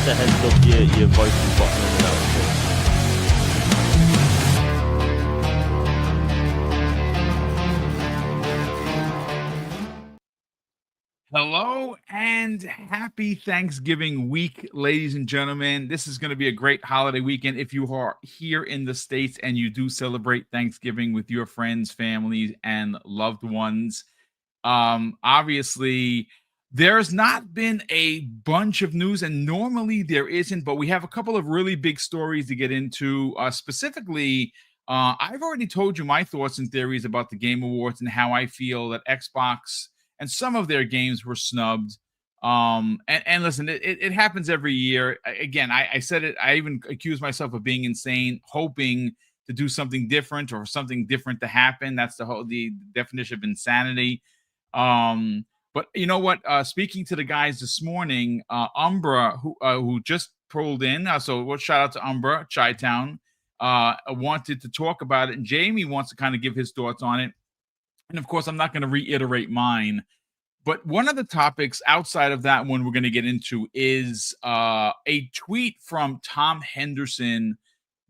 just a heads up, your voice is bottoming out. Hello and happy Thanksgiving week, ladies and gentlemen. This is going to be a great holiday weekend if you are here in the States and you do celebrate Thanksgiving with your friends, families, and loved ones. Obviously, there's not been a bunch of news, and normally there isn't, but we have a couple of really big stories to get into. Specifically, I've already told you my thoughts and theories about the Game Awards and how I feel that Xbox and some of their games were snubbed. And listen, it happens every year. Again, I said it. I even accused myself of being insane, hoping to do something different or something different to happen. That's the definition of insanity. But you know what? Speaking to the guys this morning, Umbra, who just pulled in, so what? Shout out to Umbra, Chi-Town, wanted to talk about it, and Jamie wants to kind of give his thoughts on it. And of course, I'm not going to reiterate mine. But one of the topics outside of that one we're going to get into is a tweet from Tom Henderson,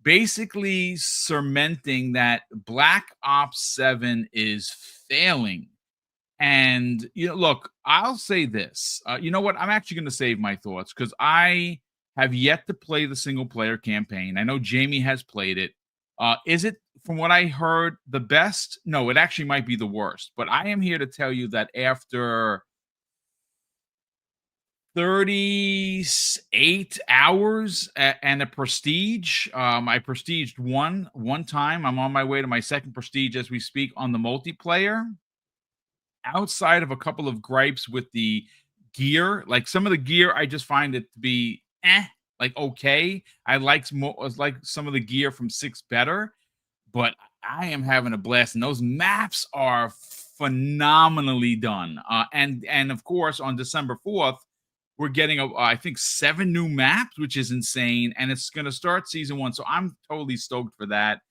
basically cementing that Black Ops 7 is failing. And look, I'll say this. You know what? I'm actually going to save my thoughts because I have yet to play the single player campaign. I know Jamie has played it. Is it, from what I heard, the best? No, it actually might be the worst. But I am here to tell you that after 38 hours and a prestige, I prestiged one time. I'm on my way to my second prestige as we speak on the multiplayer. Outside of a couple of gripes with the gear, like some of the gear, I just find it to be like okay. I like some of the gear from 6 better, but I am having a blast, and those maps are phenomenally done. And of course, on December 4th, we're getting I think 7 new maps, which is insane, and it's going to start season 1. So I'm totally stoked for that.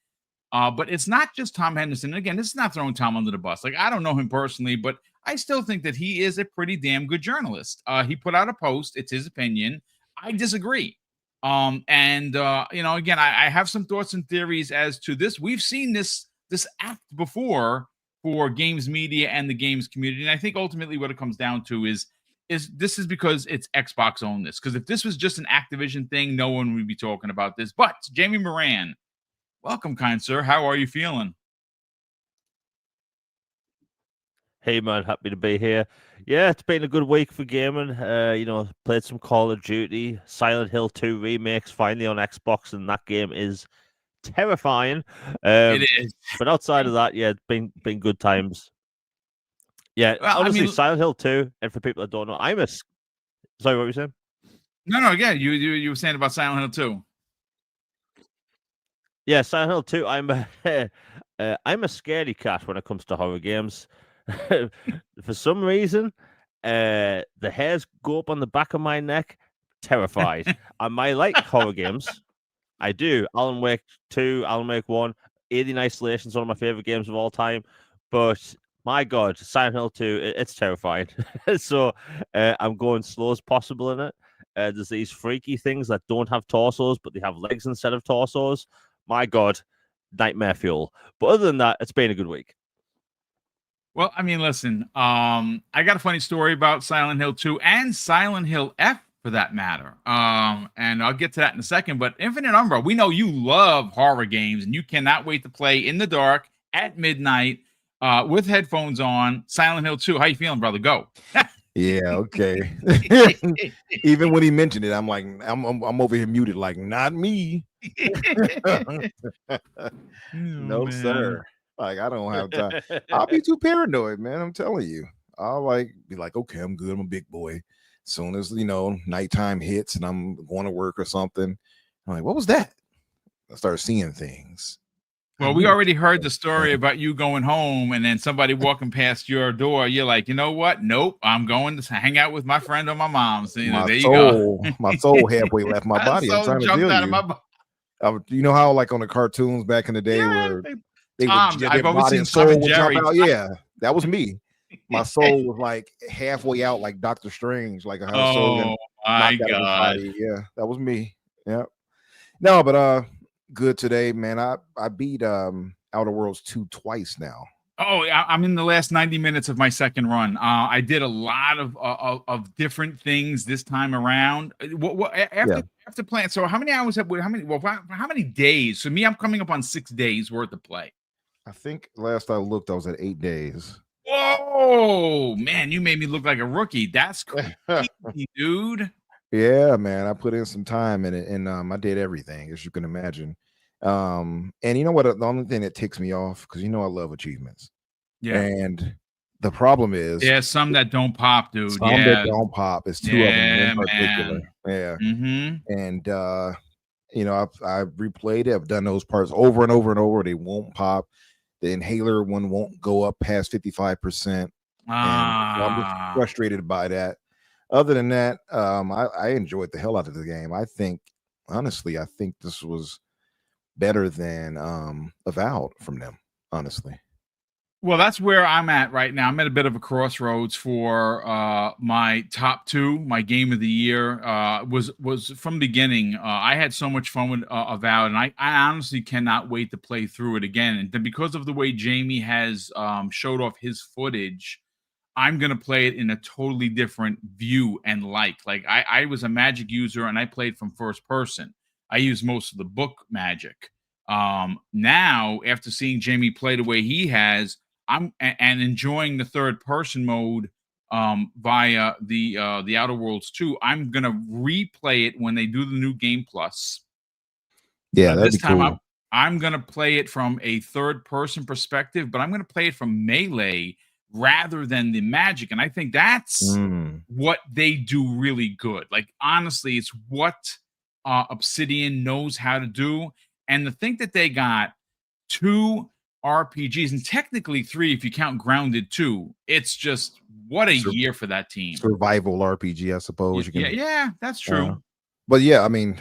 But it's not just Tom Henderson. Again, this is not throwing Tom under the bus. Like, I don't know him personally, but I still think that he is a pretty damn good journalist. He put out a post. It's his opinion. I disagree. Again, I have some thoughts and theories as to this. We've seen this act before for games media and the games community. And I think ultimately what it comes down to is this is because it's Xbox owned this. Because if this was just an Activision thing, no one would be talking about this. But Jamie Moran, welcome, kind sir. How are you feeling? Hey man, happy to be here. Yeah, it's been a good week for gaming. Played some Call of Duty. Silent Hill 2 remakes finally on Xbox, and that game is terrifying. It is. But outside of that, yeah, it's been good times. Yeah, well, honestly, Silent Hill 2, and for people that don't know, sorry, what were you saying? No, yeah, you were saying about Silent Hill 2. Yeah, Silent Hill 2, I'm a scaredy cat when it comes to horror games. For some reason, the hairs go up on the back of my neck, terrified. I might like horror games. I do. Alan Wake 2, Alan Wake 1, Alien Isolation is one of my favorite games of all time. But my God, Silent Hill 2, it's terrifying. So I'm going slow as possible in it. There's these freaky things that don't have torsos, but they have legs instead of torsos. My God, nightmare fuel. But other than that, it's been a good week. Well, I mean, listen, I got a funny story about Silent Hill 2 and Silent Hill F for that matter. And I'll get to that in a second. But Infinite Umbra, we know you love horror games and you cannot wait to play in the dark at midnight with headphones on. Silent Hill 2. How you feeling, brother? Go. Yeah, okay. Even when he mentioned it, I'm like, I'm over here muted, like, not me. No, man. sir. Like, I don't have time. I'll be too paranoid, man. I'm telling you. I'll be like, okay, I'm good. I'm a big boy. As soon as nighttime hits and I'm going to work or something, I'm like, what was that? I start seeing things. Well, we already heard the story about you going home and then somebody walking past your door. You're like, you know what? Nope. I'm going to hang out with my friend or my mom. So, there you go. My soul halfway left my body. I'm trying to tell you. You know how, like, on the cartoons back in the day where they would I've always seen soul Tom and would Jerry. jump out. Yeah, that was me. My soul was like halfway out, like Doctor Strange, like how soul my knocked out God. everybody. Yeah, that was me. Yeah. No, but good today, man. I beat Outer Worlds 2 twice now. Oh, I'm in the last 90 minutes of my second run. I did a lot of different things this time around. What Yeah. after playing? So how many hours how many days? So me, I'm coming up on 6 days worth of play. I think last I looked, I was at 8 days. Whoa, man, you made me look like a rookie. That's crazy, dude. Yeah, man. I put in some time in it, and I did everything, as you can imagine. And you know what? The only thing that ticks me off, because I love achievements. Yeah. And the problem is Yeah, some that don't pop, dude. some that Yeah. don't pop. It's two of them in Yeah, particular. man. Yeah. Mm-hmm. And I've replayed it. I've done those parts over and over and over. They won't pop. The inhaler one won't go up past 55%. And so I'm just frustrated by that. Other than that, I enjoyed the hell out of the game. I think, honestly, this was better than Avowed from them, honestly. Well, that's where I'm at right now. I'm at a bit of a crossroads for my top two. My game of the year was from the beginning. I had so much fun with Avowed, and I honestly cannot wait to play through it again. And then because of the way Jamie has showed off his footage, I'm gonna play it in a totally different view and like I was a magic user and I played from first person. I used most of the book magic. Now after seeing Jamie play the way he has, and enjoying the third person mode via the Outer Worlds 2, I'm gonna replay it when they do the new Game Plus. Yeah, that'd This be time cool. I'm gonna play it from a third person perspective, but I'm gonna play it from melee rather than the magic. And I think that's what they do really good. Like honestly, it's what Obsidian knows how to do. And to think that they got 2 RPGs and technically 3 if you count Grounded 2, it's just what a year for that team. Survival RPG, I suppose. Yeah, that's true. But yeah, I mean,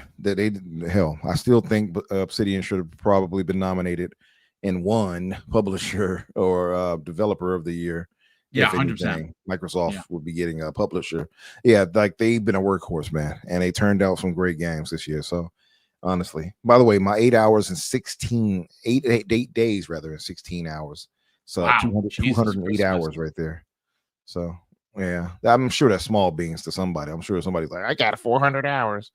hell, I still think Obsidian should have probably been nominated and won publisher or developer of the year. Yeah, if 100%. anything, Microsoft would be getting a publisher. Yeah, like they've been a workhorse, man, and they turned out some great games this year. So honestly, by the way, my 8 hours and 8 days rather in 16 hours. So wow, 208 hours right there. So yeah, I'm sure that's small beans to somebody. I'm sure somebody's like, I got 400 hours.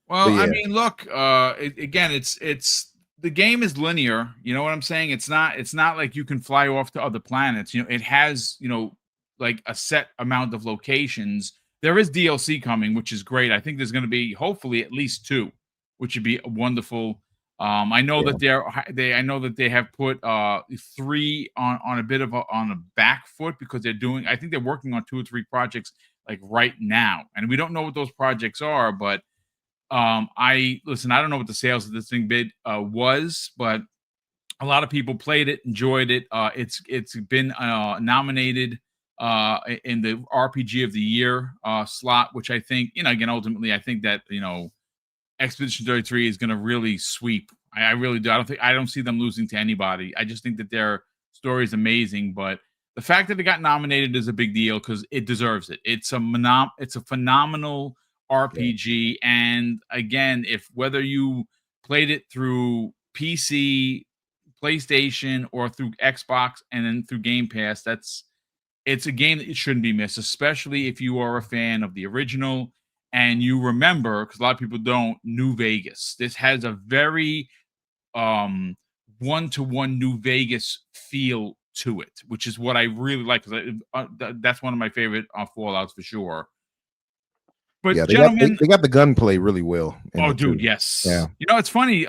Well, yeah. I mean, look, again, it's the game is linear. You know what I'm saying? It's not like you can fly off to other planets. It has, like a set amount of locations. There is DLC coming, which is great. I think there's going to be hopefully at least 2, which would be wonderful. I know that I know that they have put 3 on a bit of on a back foot because I think they're working on 2 or 3 projects like right now. And we don't know what those projects are, but I don't know what the sales of this thing was, but a lot of people played it, enjoyed it. It's been nominated in the RPG of the year slot, which I think, again, ultimately, I think that, Expedition 33 is going to really sweep. I really do. I don't see them losing to anybody. I just think that their story is amazing, but the fact that it got nominated is a big deal because it deserves it. It's a phenomenal RPG. And again, whether you played it through PC, PlayStation, or through Xbox and then through Game Pass, it's a game that it shouldn't be missed, especially if you are a fan of the original and you remember, because a lot of people don't, New Vegas. This has a very one-to-one New Vegas feel to it, which is what I really like. That's one of my favorite Fallouts for sure. But yeah, gentlemen, they got the gunplay really well. Oh, dude, yes. Yeah. It's funny.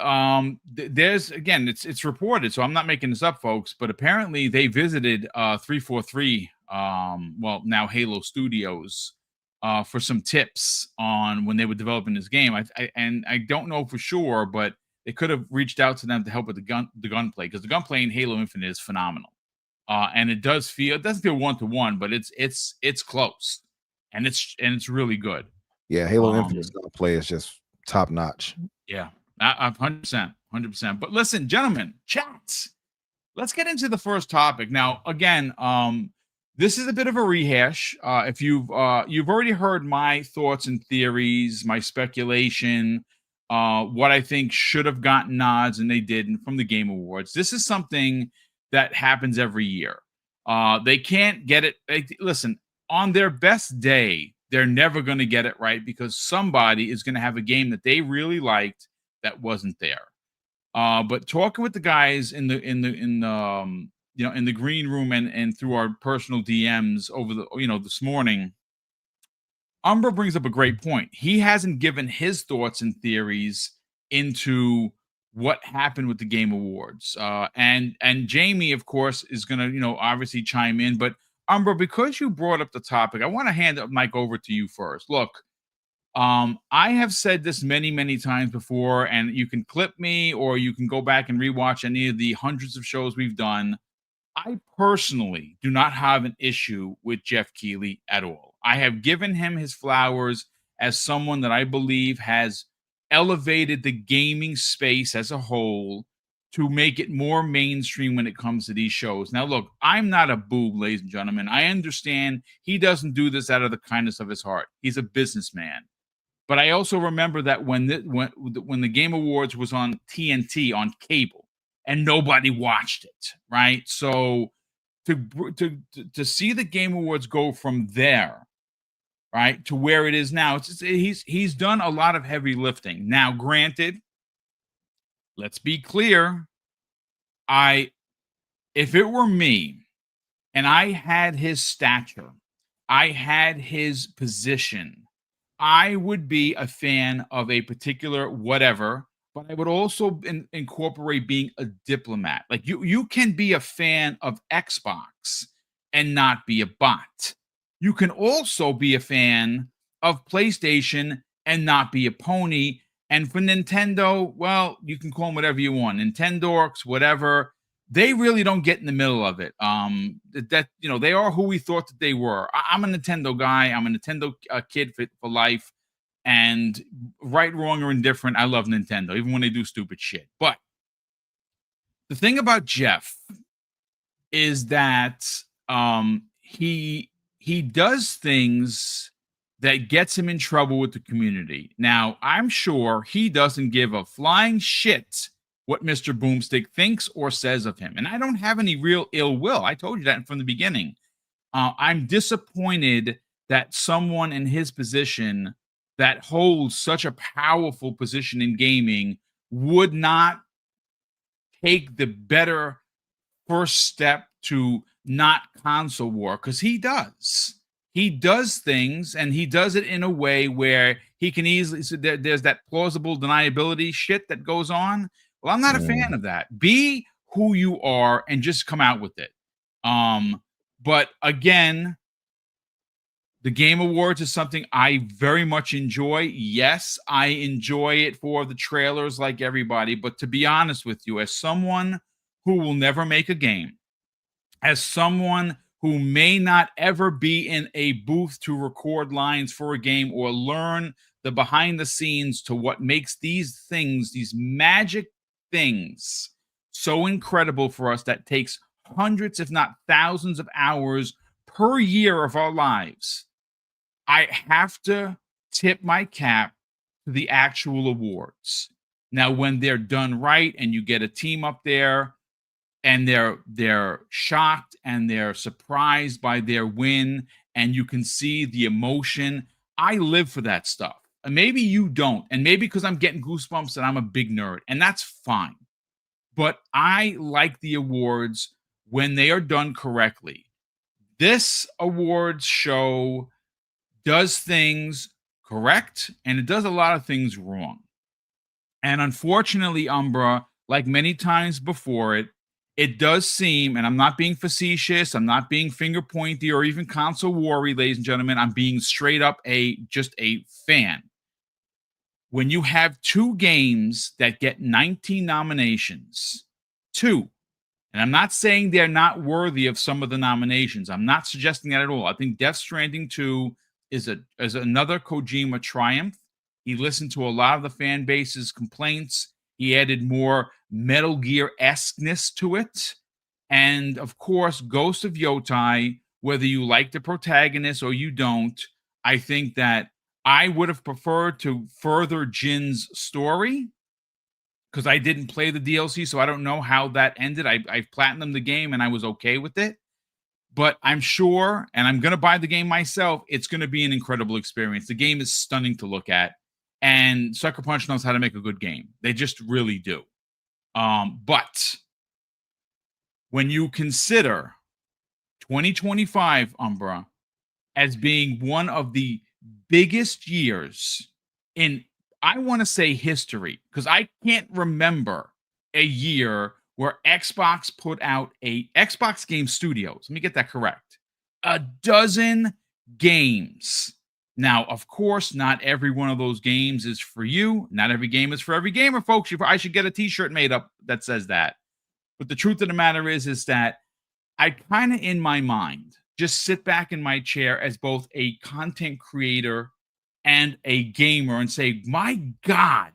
There's again, it's reported, so I'm not making this up, folks. But apparently, they visited 343, well, now Halo Studios, for some tips on when they were developing this game. I don't know for sure, but they could have reached out to them to help with the gunplay because the gunplay in Halo Infinite is phenomenal. And it doesn't feel 1-to-1, but it's close, and it's really good. Yeah, Halo Infinite play is just top notch. Yeah, 100%. But listen, gentlemen, chat. Let's get into the first topic now. Again, This is a bit of a rehash. If you've already heard my thoughts and theories, my speculation, what I think should have gotten nods and they didn't from the Game Awards. This is something that happens every year. They can't get it. Listen, on their best day, they're never going to get it right because somebody is going to have a game that they really liked that wasn't there. But talking with the guys in the in the green room and through our personal DMs over this morning, Umbra brings up a great point. He hasn't given his thoughts and theories into what happened with the Game Awards. And Jamie, of course, is going to, obviously chime in. But Umbra, because you brought up the topic, I want to hand the mic over to you first. Look, I have said this many, many times before, and you can clip me or you can go back and rewatch any of the hundreds of shows we've done. I personally do not have an issue with Jeff Keighley at all. I have given him his flowers as someone that I believe has elevated the gaming space as a whole to make it more mainstream when it comes to these shows. Now, look, I'm not a boob, ladies and gentlemen. I understand he doesn't do this out of the kindness of his heart. He's a businessman. But I also remember that when the Game Awards was on TNT, on cable, and nobody watched it, right? So to see the Game Awards go from there, right, to where it is now, he's done a lot of heavy lifting. Now, granted, let's be clear, if it were me and I had his stature, I had his position, I would be a fan of a particular whatever, but I would also incorporate being a diplomat. Like you can be a fan of Xbox and not be a bot. You can also be a fan of PlayStation and not be a pony. And for Nintendo, well, you can call them whatever you want. Nintendorks, whatever. They really don't get in the middle of it. They are who we thought that they were. I'm a Nintendo guy. I'm a Nintendo kid for life. And right, wrong, or indifferent, I love Nintendo, even when they do stupid shit. But the thing about Jeff is that he does things that gets him in trouble with the community. Now, I'm sure he doesn't give a flying shit what Mr. Boomstick thinks or says of him. And I don't have any real ill will. I told you that from the beginning. I'm disappointed that someone in his position that holds such a powerful position in gaming would not take the better first step to not console war, because he does. He does things, and he does it in a way where he can easily, so there's that plausible deniability shit that goes on. Well, I'm not a fan of that. Be who you are and just come out with it. But again, the Game Awards is something I very much enjoy. Yes, I enjoy it for the trailers like everybody. But to be honest with you, as someone who will never make a game, as someone who may not ever be in a booth to record lines for a game or learn the behind the scenes to what makes these things, these magic things, so incredible for us, that takes hundreds, if not thousands of hours per year of our lives, I have to tip my cap to the actual awards. Now, when they're done right and you get a team up there and they're shocked and they're surprised by their win and you can see the emotion, I live for that stuff. And maybe you don't. And maybe because I'm getting goosebumps and I'm a big nerd, and that's fine. But I like the awards when they are done correctly. This awards show does things correct, and it does a lot of things wrong. And unfortunately, Umbra, like many times before it does seem, and I'm not being facetious, I'm not being finger pointy or even console war-y, ladies and gentlemen, I'm being straight up just a fan. When you have two games that get 19 nominations, two, and I'm not saying they're not worthy of some of the nominations. I'm not suggesting that at all. I think Death Stranding 2 is another Kojima triumph. He listened to a lot of the fan base's complaints. He added more Metal Gear-esqueness to it. And, of course, Ghost of Yotai whether you like the protagonist or you don't. I think that I would have preferred to further Jin's story because I didn't play the DLC, so I don't know how that ended. I platinumed the game and I was okay with it. But I'm sure, and I'm going to buy the game myself, it's going to be an incredible experience. The game is stunning to look at, and Sucker Punch knows how to make a good game. They just really do. But when you consider 2025, Umbra, as being one of the biggest years in, I want to say, history, because I can't remember a year where Xbox put out Xbox Game Studios, let me get that correct, a dozen games. Now, of course, not every one of those games is for you. Not every game is for every gamer, folks. I should get a t-shirt made up that says that. But the truth of the matter is that I kind of, in my mind, just sit back in my chair as both a content creator and a gamer and say, my God,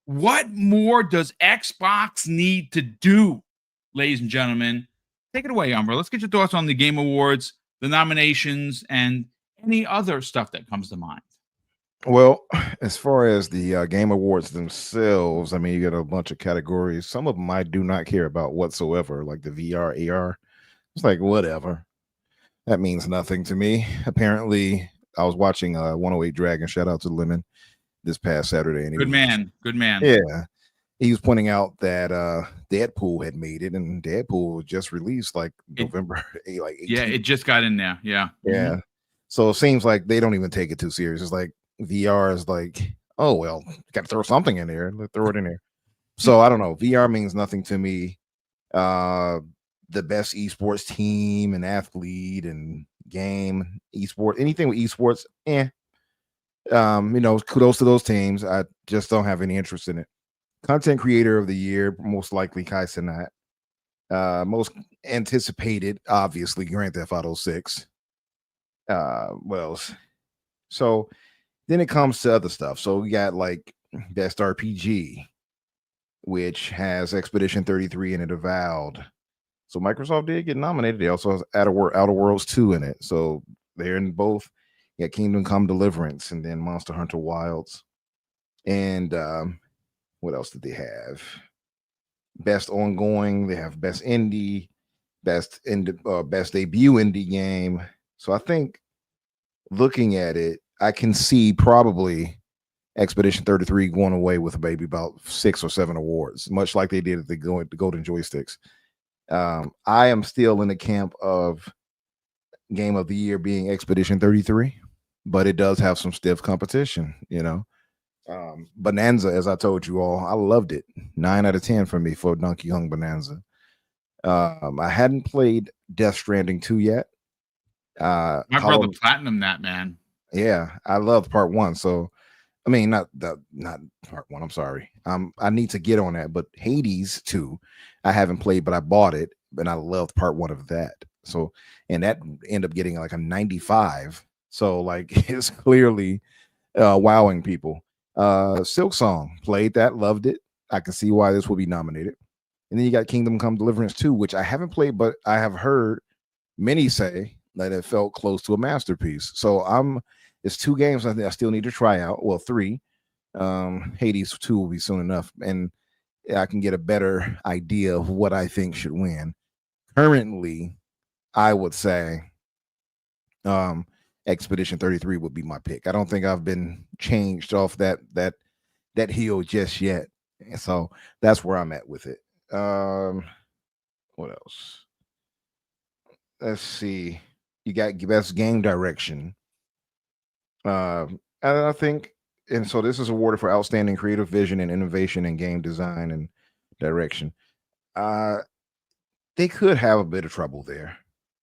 what more does Xbox need to do? Ladies and gentlemen, take it away, Umbra. Let's get your thoughts on the Game Awards, the nominations, and any other stuff that comes to mind. Well, as far as the Game Awards themselves, I mean, you got a bunch of categories. Some of them I do not care about whatsoever, like the VR, AR. It's like, whatever. That means nothing to me. Apparently, I was watching 108 Dragon, shout out to Lemon, this past Saturday. And Good man. Yeah. He was pointing out that Deadpool had made it, and Deadpool was just released like November 8, like 18th. Yeah, it just got in there. Yeah. Yeah. Mm-hmm. So it seems like they don't even take it too serious. It's like VR is like, oh, well, got to throw something in there. Let's throw it in there. So I don't know. VR means nothing to me. The best esports team and athlete and game, esport, anything with esports, kudos to those teams. I just don't have any interest in it. Content creator of the year, most likely Kai Cenat. Most anticipated, obviously, Grand Theft Auto 6. What else? So then it comes to other stuff. So we got like Best RPG, which has Expedition 33 in it, Avowed. So Microsoft did get nominated. They also has Outer Worlds 2 in it. So they're in both. You got Kingdom Come Deliverance and then Monster Hunter Wilds. And what else did they have? Best ongoing. They have best indie, best debut indie game. So I think looking at it, I can see probably Expedition 33 going away with maybe about 6 or 7 awards, much like they did at the Golden Joysticks. I am still in the camp of Game of the Year being Expedition 33, but it does have some stiff competition, Bonanza, as I told you all, I loved it. 9 out of 10 for me for Donkey Kong Bonanza. I hadn't played Death Stranding 2 yet. My brother platinum that, man. Yeah, I loved part 1. So, I mean, not part 1. I'm sorry. I need to get on that. But Hades 2, I haven't played, but I bought it, and I loved part 1 of that. So, and that ended up getting like a 95. So, like, it's clearly wowing people. Silk Song, played that, loved it. I can see why this will be nominated. And then you got Kingdom Come Deliverance 2, which I haven't played, but I have heard many say that it felt close to a masterpiece. So it's 2 games I think I still need to try out. Well, 3. Hades 2 will be soon enough, and I can get a better idea of what I think should win. Currently, I would say Expedition 33 would be my pick. I don't think I've been changed off that hill just yet. And so that's where I'm at with it. What else? Let's see. You got best game direction. And I think, and so this is awarded for outstanding creative vision and innovation in game design and direction. They could have a bit of trouble there,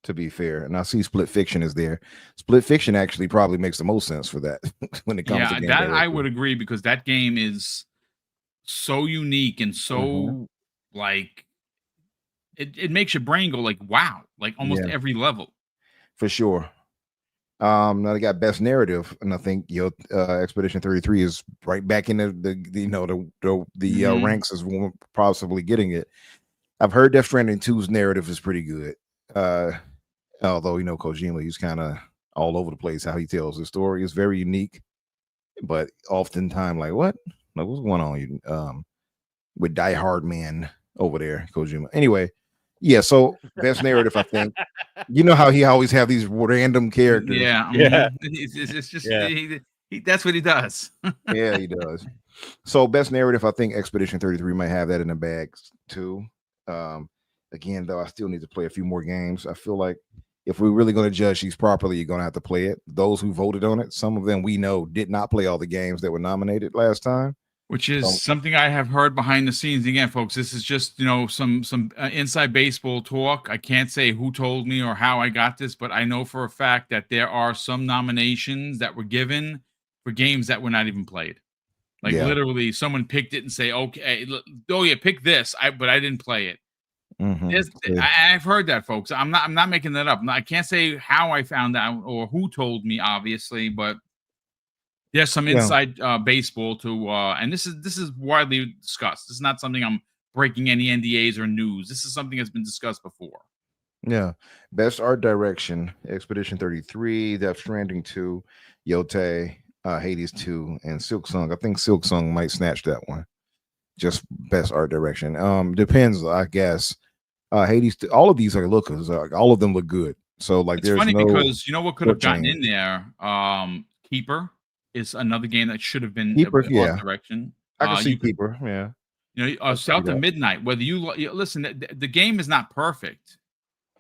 to be fair. And I see Split Fiction is there. Split Fiction actually probably makes the most sense for that when it comes to game that direction. I would agree, because that game is so unique and so like it makes your brain go like, wow, like almost every level. For sure. Now they got best narrative, and I think Expedition 33 is right back in the ranks as possibly getting it. I've heard Death Stranding 2's narrative is pretty good. Although Kojima, he's kind of all over the place how he tells his story. It's very unique, but oftentimes like what? Like what's going on? With Die Hard Man over there, Kojima. Anyway, yeah. So best narrative, I think. You know how he always have these random characters. Yeah, Yeah. it's just Yeah. that's what he does. Yeah, he does. So best narrative, I think Expedition 33 might have that in the bag too. Again, though, I still need to play a few more games. I feel like if we're really going to judge these properly, you're going to have to play it. Those who voted on it, some of them we know did not play all the games that were nominated last time. Which is something I have heard behind the scenes. Again, folks, this is just some inside baseball talk. I can't say who told me or how I got this, but I know for a fact that there are some nominations that were given for games that were not even played. Like literally, someone picked it and say, "Okay, oh yeah, pick this," but I didn't play it. I've heard that, folks. I'm not making that up. I can't say how I found out or who told me, obviously, but there's some inside baseball to, and this is widely discussed. This is not something I'm breaking any NDAs or news. This is something that's been discussed before. Yeah, best art direction: Expedition 33, Death Stranding 2, Yote, Hades 2, and Silk Song. I think Silk Song might snatch that one. Just best art direction. Depends, I guess. Hades, all of these are lookers. All of them look good. So like, It's funny because you know what could have gotten in there. Keeper is another game that should have been Keeper. art direction. I can see Keeper. Yeah. South of Midnight. Whether you listen, the game is not perfect,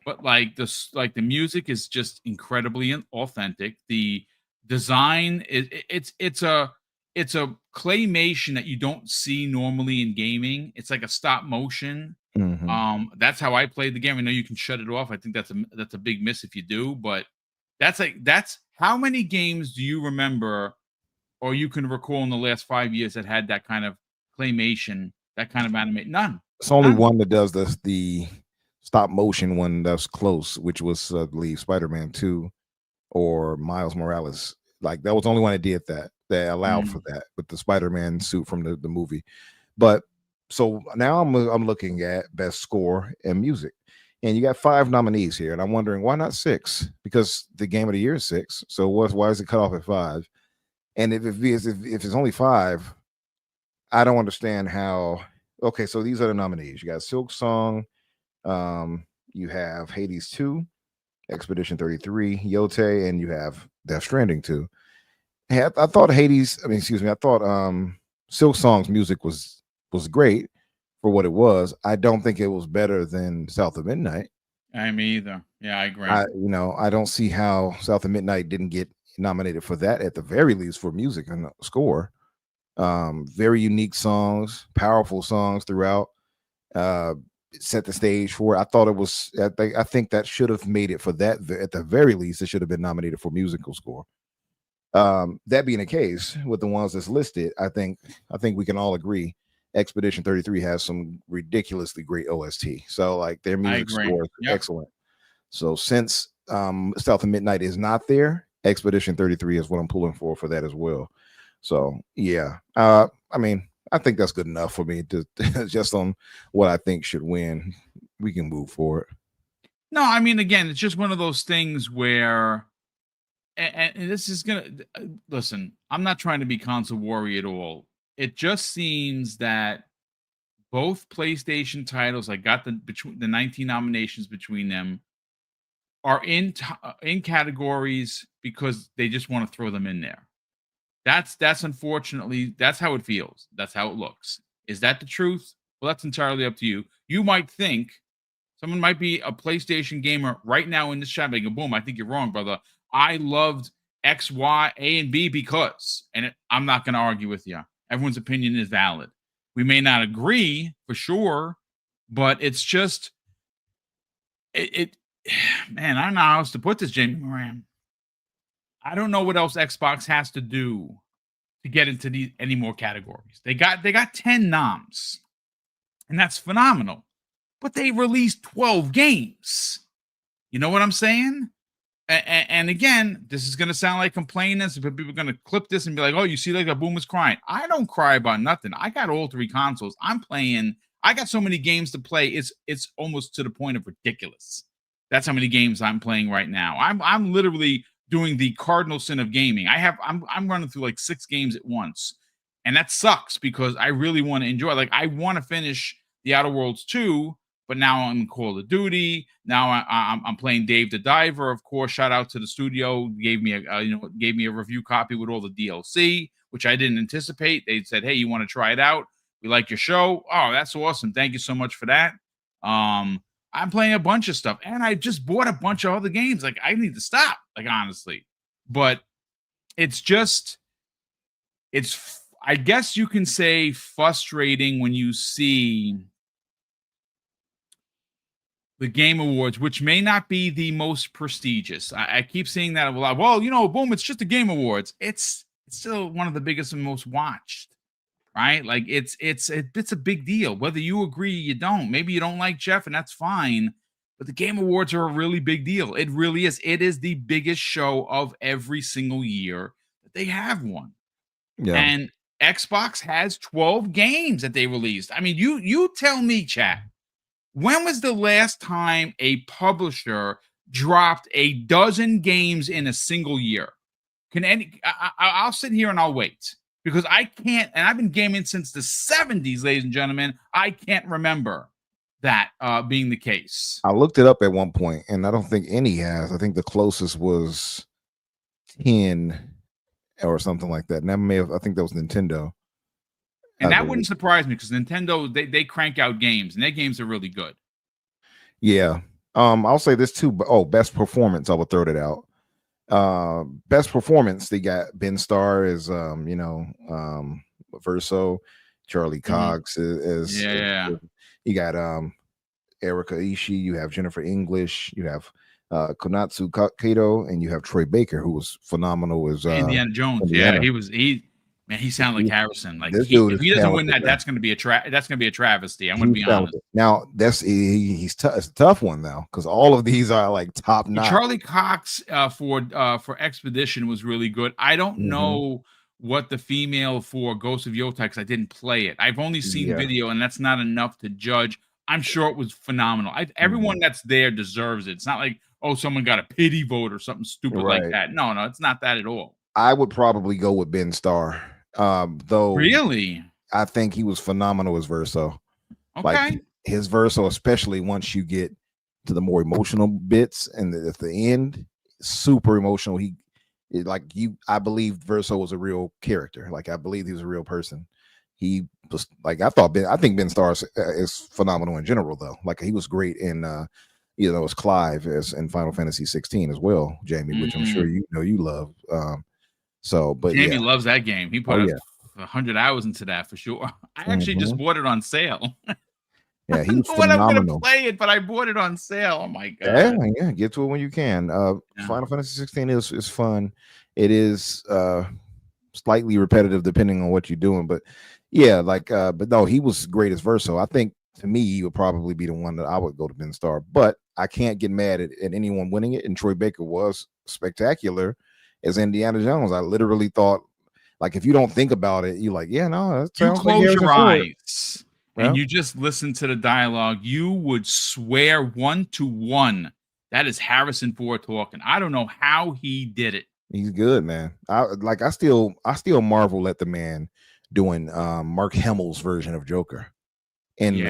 but like the music is just incredibly authentic. The design it's a claymation that you don't see normally in gaming. It's like a stop motion. That's how I played the game. I know you can shut it off. I think that's a big miss if you do, but that's how many games do you remember or you can recall in the last 5 years that had that kind of claymation, that kind of animate? None. It's only one that does the stop motion one that's close, which was I believe Spider-Man 2 or Miles Morales. Like that was the only one that did that allowed for that with the Spider-Man suit from the movie. But so now I'm looking at best score and music, and you got 5 nominees here, and I'm wondering why not 6? Because the game of the year is 6. So why is it cut off at 5? And if it's only 5, I don't understand how. Okay, so these are the nominees. You got Silk Song, you have Hades 2, Expedition 33, Yote, and you have Death Stranding 2. Hey, I thought I thought Silk Song's music was great for what it was. I don't think it was better than South of Midnight. Me either. Yeah, I agree. I don't see how South of Midnight didn't get nominated for that, at the very least, for music and score. Very unique songs, powerful songs throughout. Set the stage for it. I thought it was. I think that should have made it for that. At the very least, it should have been nominated for musical score. That being the case, with the ones that's listed, I think we can all agree Expedition 33 has some ridiculously great OST. So like their music score is excellent. So since South of Midnight is not there, Expedition 33 is what I'm pulling for that as well. So yeah, I mean, I think that's good enough for me to just on what I think should win. We can move forward. No, I mean, again, it's just one of those things where, and this is gonna listen. I'm not trying to be console warrior at all. It just seems that both PlayStation titles, I got the 19 nominations between them, are in categories because they just want to throw them in there. That's unfortunately, that's how it feels. That's how it looks. Is that the truth? Well, that's entirely up to you. You might think someone might be a PlayStation gamer right now in this chat. They go, boom, I think you're wrong, brother. I loved X, Y, A, and B because, and I'm not going to argue with you. Everyone's opinion is valid. We may not agree for sure, but it's just, man, I don't know how else to put this, Jamie Moran. I don't know what else Xbox has to do to get into any more categories. They got 10 noms, and that's phenomenal. But they released 12 games. You know what I'm saying? And again, this is going to sound like complaining, but people are going to clip this and be like, oh, you see, like a Boomer's crying. I don't cry about nothing. I got all 3 consoles. I'm playing. I got so many games to play. It's almost to the point of ridiculous. That's how many games I'm playing right now. I'm literally doing the cardinal sin of gaming. I'm running through like 6 games at once. And that sucks because I really want to enjoy. Like, I want to finish the Outer Worlds 2, but now I'm in Call of Duty. Now I'm playing Dave the Diver. Of course, shout out to the studio. Gave me a review copy with all the DLC, which I didn't anticipate. They said, "Hey, you want to try it out? We like your show." Oh, that's awesome. Thank you so much for that. I'm playing a bunch of stuff, and I just bought a bunch of other games. Like, I need to stop, like, honestly. But it's just, I guess you can say, frustrating when you see the Game Awards, which may not be the most prestigious. I keep seeing that a lot. Well, boom, it's just the Game Awards. It's still one of the biggest and most watched, right? Like, it's a big deal. Whether you agree, you don't. Maybe you don't like Jeff, and that's fine. But the Game Awards are a really big deal. It really is. It is the biggest show of every single year that they have one. Yeah. And Xbox has 12 games that they released. I mean, you tell me, chat. When was the last time a publisher dropped a dozen games in a single year? I'll sit here and I'll wait because I can't, and I've been gaming since the 70s, ladies and gentlemen. I can't remember that being the case. I looked it up at one point, and I don't think any has. I think the closest was 10 or something like that. And that I think that was Nintendo. And that wouldn't surprise me because Nintendo, they crank out games, and their games are really good. Yeah. I'll say this too, but best performance, I would throw that out. Best performance, they got Ben Starr as Verso, Charlie Cox is you got Erica Ishii, you have Jennifer English, you have Konatsu Kato, and you have Troy Baker, who was phenomenal as Indiana Jones. Indiana. Yeah, he sounded like Harrison. Like, if he doesn't win that, that's gonna be a travesty. I'm gonna be honest. Now he's it's a tough one though, because all of these are like top notch. Charlie Cox for Expedition was really good. I don't know what the female for Ghost of Yota, because I didn't play it. I've only seen video, and that's not enough to judge. I'm sure it was phenomenal. Everyone that's there deserves it. It's not like, someone got a pity vote or something stupid like that. No, it's not that at all. I would probably go with Ben Starr. Though really, I think he was phenomenal as Verso. Okay. Like, his Verso, especially once you get to the more emotional bits and at the end, super emotional. I believe Verso was a real character. Like, I believe he was a real person. He was like, I think Ben Starr is phenomenal in general though. Like, he was great in as Clive as in Final Fantasy 16 as well, Jamie, which I'm sure you love. But Jamie loves that game. He put 100 hours into that for sure. I actually just bought it on sale. Yeah, he was when I'm phenomenal. gonna play it, but I bought it on sale. Oh my god! Yeah, get to it when you can. Final Fantasy 16 is fun. It is slightly repetitive depending on what you're doing, but but no, he was great as Verso. I think to me, he would probably be the one that I would go to Ben Starr, but I can't get mad at anyone winning it. And Troy Baker was spectacular as Indiana Jones. I literally thought, like, if you don't think about it, you're like, yeah, no, that sounds you close your eyes and you just listen to the dialogue, you would swear 1-to-1 that is Harrison Ford talking. I don't know how he did it. He's good, man. I still marvel at the man doing Mark Hamill's version of Joker in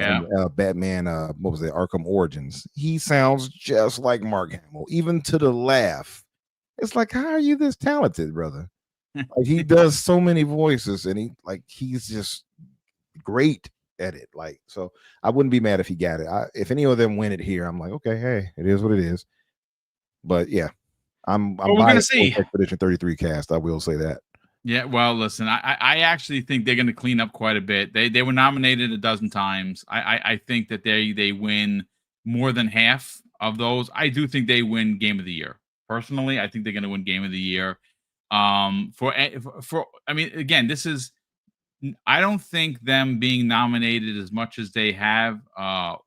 Batman. What was it? Arkham Origins. He sounds just like Mark Hamill, even to the laugh. It's like, how are you this talented, brother? Like, he does so many voices, and he's just great at it. Like, so I wouldn't be mad if he got it. If any of them win it here, I'm like, okay, hey, it is what it is. But yeah, I'm we're gonna see Expedition 33 cast. I will say that. Yeah, well, listen, I actually think they're going to clean up quite a bit. They were nominated a dozen times. I think that they win more than half of those. I do think they win Game of the Year. Personally, I think they're going to win Game of the Year. I mean, again, this is, I don't think them being nominated as much as they have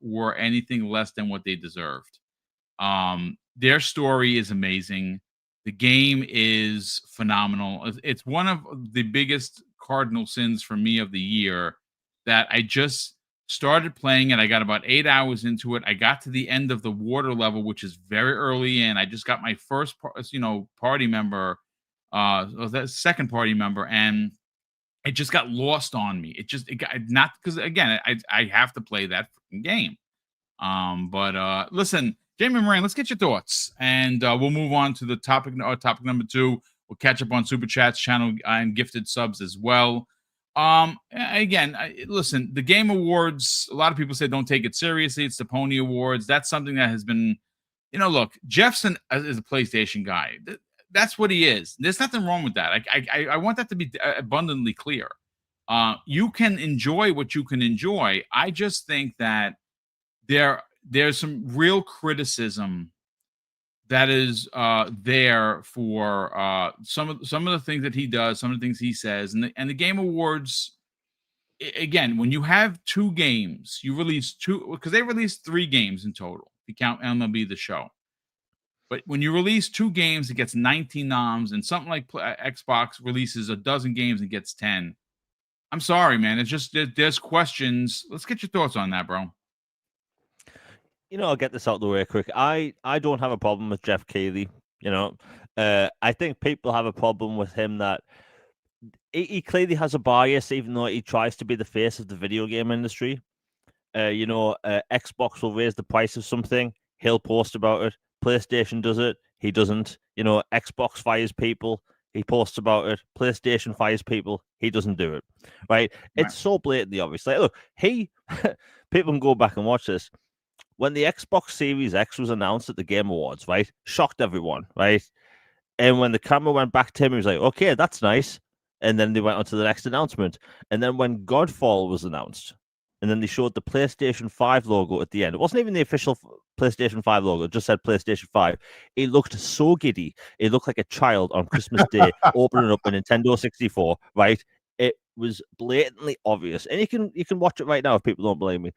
were anything less than what they deserved. Their story is amazing. The game is phenomenal. It's one of the biggest cardinal sins for me of the year that I just started playing it. I got about 8 hours into it. I got to the end of the water level, which is very early in. I just got my first, party member, or that second party member, and it just got lost on me. It got not because again, I have to play that game. But listen, Jamie Moran, let's get your thoughts, and we'll move on to the topic. Topic number 2. We'll catch up on Super Chats channel and gifted subs as well. Again, listen, the Game Awards, a lot of people say don't take it seriously. It's the Pony Awards. That's something that has been, look, Jeffson is a PlayStation guy. That's what he is. There's nothing wrong with that. I want that to be abundantly clear. You can enjoy what you can enjoy. I just think that there's some real criticism that is there for some of the things that he does, some of the things he says, and the Game Awards. Again, when you have 2 games, you release 2 because they released 3 games in total. If you count MLB The Show. But when you release 2 games, it gets 19 noms, and something like Xbox releases a dozen games and gets 10. I'm sorry, man. It's just there's questions. Let's get your thoughts on that, bro. I'll get this out of the way quick. I don't have a problem with Jeff Keighley. I think people have a problem with him that he clearly has a bias, even though he tries to be the face of the video game industry. Xbox will raise the price of something, he'll post about it. PlayStation does it, he doesn't. Xbox fires people, he posts about it. PlayStation fires people, he doesn't do it. Right? It's so blatantly obvious. Like, look, people can go back and watch this. When the Xbox Series X was announced at the Game Awards, right, shocked everyone, right? And when the camera went back to him, he was like, okay, that's nice. And then they went on to the next announcement. And then when Godfall was announced, and then they showed the PlayStation 5 logo at the end. It wasn't even the official PlayStation 5 logo. It just said PlayStation 5. It looked so giddy. It looked like a child on Christmas Day opening up a Nintendo 64, right? It was blatantly obvious. And you can watch it right now if people don't believe me.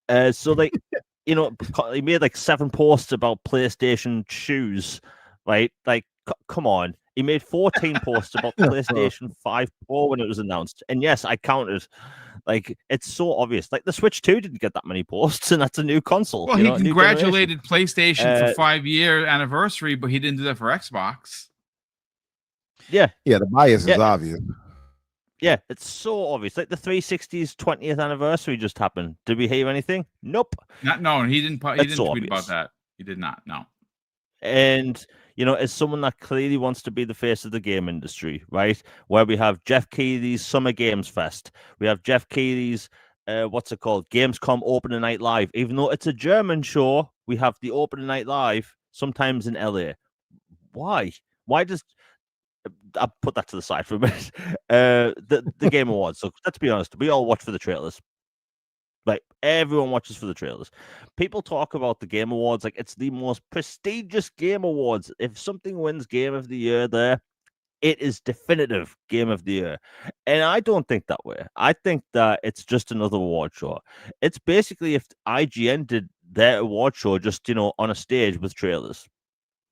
He made like 7 posts about PlayStation shoes, right? Like, come on. He made 14 posts about the PlayStation 5 Pro when it was announced. And yes, I counted. Like, it's so obvious. Like, the Switch 2 didn't get that many posts, and that's a new console. Well, he congratulated PlayStation for 5-year anniversary, but he didn't do that for Xbox. Yeah, the bias is obvious. Yeah, it's so obvious. Like the 360's 20th anniversary just happened. Did we hear anything? Nope. No, he didn't. He didn't tweet about that. He did not. No. And as someone that clearly wants to be the face of the game industry, right? Where we have Jeff Keighley's Summer Games Fest, we have Jeff Keighley's what's it called? Gamescom Opening Night Live. Even though it's a German show, we have the Opening Night Live sometimes in LA. Why? Why does I'll put that to the side for a minute. The Game Awards. So let's be honest, we all watch for the trailers. Like, everyone watches for the trailers. People talk about the Game Awards like it's the most prestigious Game Awards. If something wins Game of the Year there, it is definitive Game of the Year. And I don't think that way. I think that it's just another award show. It's basically if IGN did their award show just, on a stage with trailers.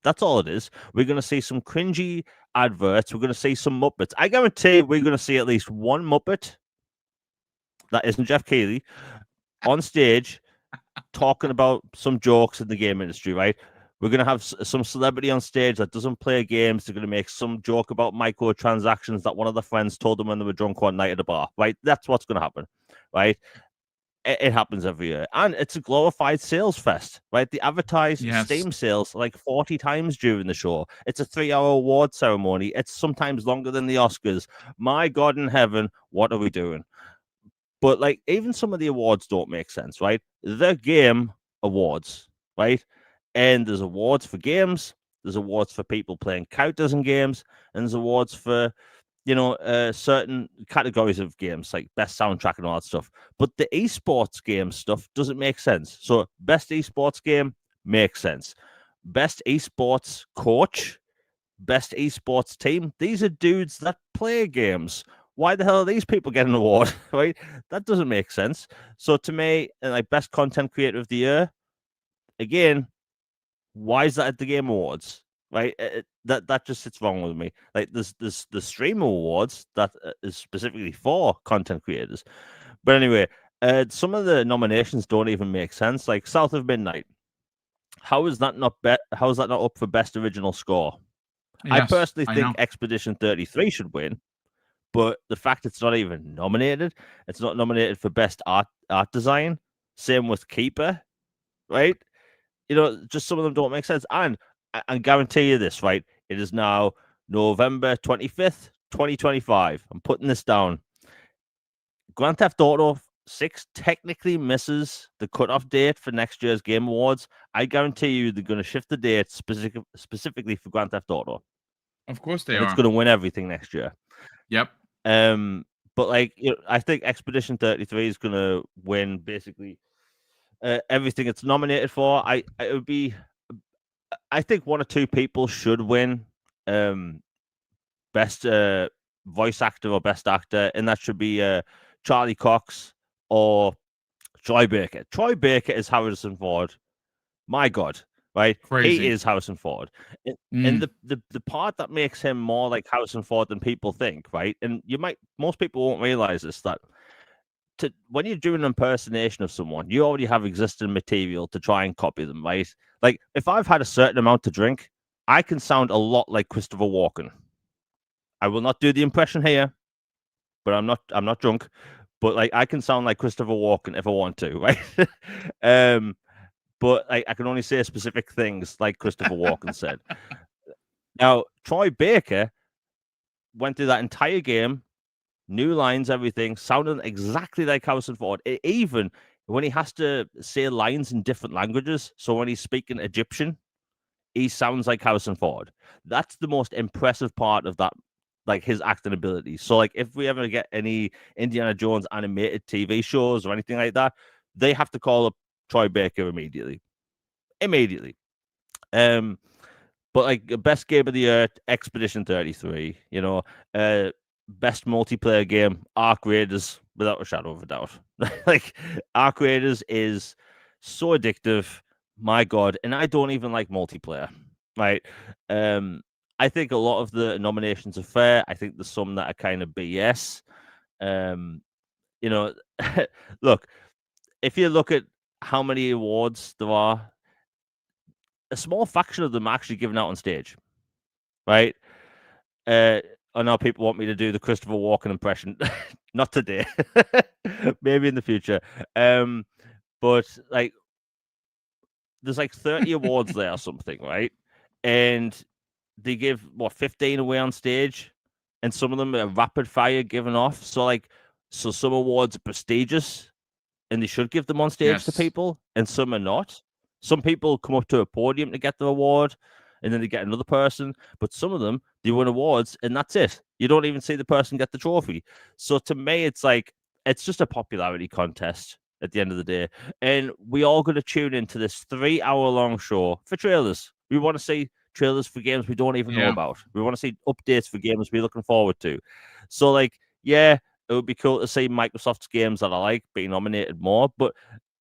That's all it is. We're going to see some cringy adverts. We're going to see some Muppets. I guarantee we're going to see at least one Muppet that isn't Jeff Keighley on stage talking about some jokes in the game industry, right? We're going to have some celebrity on stage that doesn't play games. They're going to make some joke about microtransactions that one of their friends told them when they were drunk one night at a bar, right? That's what's going to happen, right? It happens every year. And it's a glorified sales fest, right? They advertise Steam sales like 40 times during the show. It's a 3-hour award ceremony. It's sometimes longer than the Oscars. My God in heaven, what are we doing? But like, even some of the awards don't make sense, right? They're game awards, right? And there's awards for games. There's awards for people playing characters in games. And there's awards for certain categories of games, like best soundtrack and all that stuff. But the esports game stuff doesn't make sense. So best esports game makes sense. Best esports coach, best esports team. These are dudes that play games. Why the hell are these people getting an award, right? That doesn't make sense. So to me, like best content creator of the year, again, why is that at the Game Awards? Right, that just sits wrong with me. Like there's the Streamer Awards that is specifically for content creators. But anyway, Some of the nominations don't even make sense. Like South of Midnight. How is that not How is that not up for best original score? I Yes, personally I think know. Expedition 33 should win, but the fact it's not even nominated, it's not nominated for best art design. Same with Keeper, right? Just some of them don't make sense. And I guarantee you this, right? It is now November 25th, 2025. I'm putting this down. Grand Theft Auto 6 technically misses the cutoff date for next year's Game Awards. I guarantee you they're going to shift the date specifically for Grand Theft Auto. Of course they And it's are. going to win everything next year. Yep. But I think Expedition 33 is going to win basically everything it's nominated for. I think one or two people should win best voice actor or best actor, and that should be Charlie Cox or Troy Baker. Troy Baker is Harrison Ford. My God, right? Crazy. He is Harrison Ford. And the part that makes him more like Harrison Ford than people think, right? And most people won't realize this, that when you're doing an impersonation of someone, you already have existing material to try and copy them, right? Like if I've had a certain amount to drink, I can sound a lot like Christopher Walken. I will not do the impression here, but I'm not drunk. But like I can sound like Christopher Walken if I want to, right? But I can only say specific things like Christopher Walken said. Now, Troy Baker went through that entire game, new lines, everything, sounding exactly like Harrison Ford. Even when he has to say lines in different languages, so when he's speaking Egyptian, he sounds like Harrison Ford. That's the most impressive part of that, like his acting ability. So, like, if we ever get any Indiana Jones animated TV shows or anything like that, they have to call up Troy Baker immediately. But like best game of the year, Expedition 33. Best multiplayer game, Ark Raiders, without a shadow of a doubt. Like Ark Raiders is so addictive, my God, and I don't even like multiplayer. Right? I think a lot of the nominations are fair. I think there's some that are kind of BS. Look, if you look at how many awards there are, a small fraction of them are actually given out on stage, right? I know people want me to do the Christopher Walken impression. Not today. Maybe in the future. But like there's like 30 awards there or something, right? And they give 15 away on stage, and some of them are rapid fire given off. So some awards are prestigious and they should give them on stage to people, and some are not. Some people come up to a podium to get the award, and then they get another person. But some of them, they win awards, and that's it. You don't even see the person get the trophy. So to me, it's just a popularity contest at the end of the day. And we all got to tune into this 3-hour-long show for trailers. We want to see trailers for games we don't even know about. We want to see updates for games we're looking forward to. So, it would be cool to see Microsoft's games that I like being nominated more, but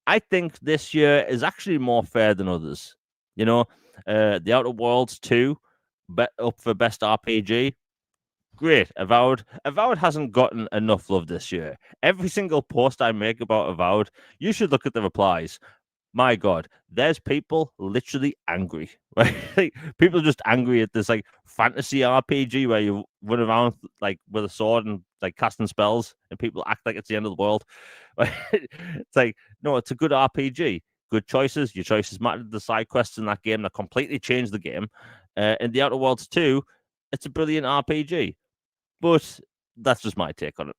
I think this year is actually more fair than others. The Outer Worlds 2 up for best RPG. Great. Avowed hasn't gotten enough love this year. Every single post I make about Avowed, you should look at the replies. My God, there's people literally angry, right? People are just angry at this fantasy RPG where you run around with a sword and casting spells, and people act like it's the end of the world. It's no, it's a good RPG. Good choices. Your choices matter. The side quests in that game that completely changed the game. In the Outer Worlds 2, it's a brilliant RPG. But that's just my take on it.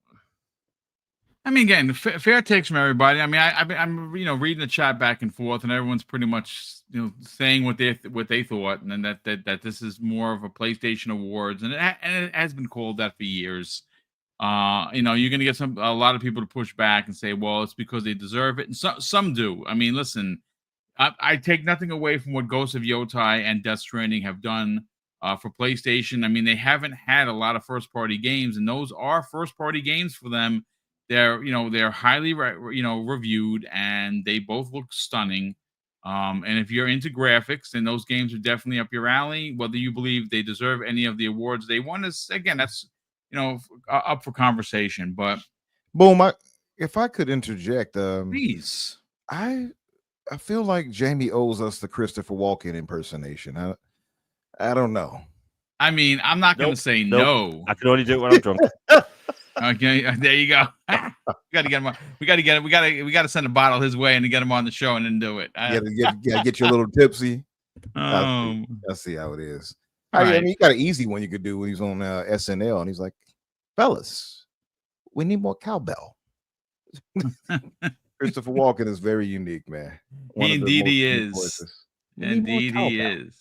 I mean, again, fair takes from everybody. I mean, I'm reading the chat back and forth, and everyone's pretty much saying what they thought, and then that this is more of a PlayStation Awards, and it has been called that for years. You're going to get a lot of people to push back and say, well, it's because they deserve it, and some do. I mean, listen, I take nothing away from what Ghost of Yotai and Death Stranding have done for PlayStation. I mean, they haven't had a lot of first-party games, and those are first-party games for them. They're highly reviewed, and they both look stunning. And if you're into graphics, then those games are definitely up your alley. Whether you believe they deserve any of the awards they won is, again, that's up for conversation. But Boom, If I could interject, Please. I feel like Jamie owes us the Christopher Walken impersonation. I don't know. I mean, I'm not going to say no. I can only do it when I'm drunk. Okay, there you go. We got to get him on. We got to send a bottle his way and to get him on the show and then do it. Gotta get you a little tipsy. I see how it is. I mean, he got an easy one you could do when he's on SNL, and he's like, "Fellas, we need more cowbell." Christopher Walken is very unique, man. Indeed he is. Indeed he is.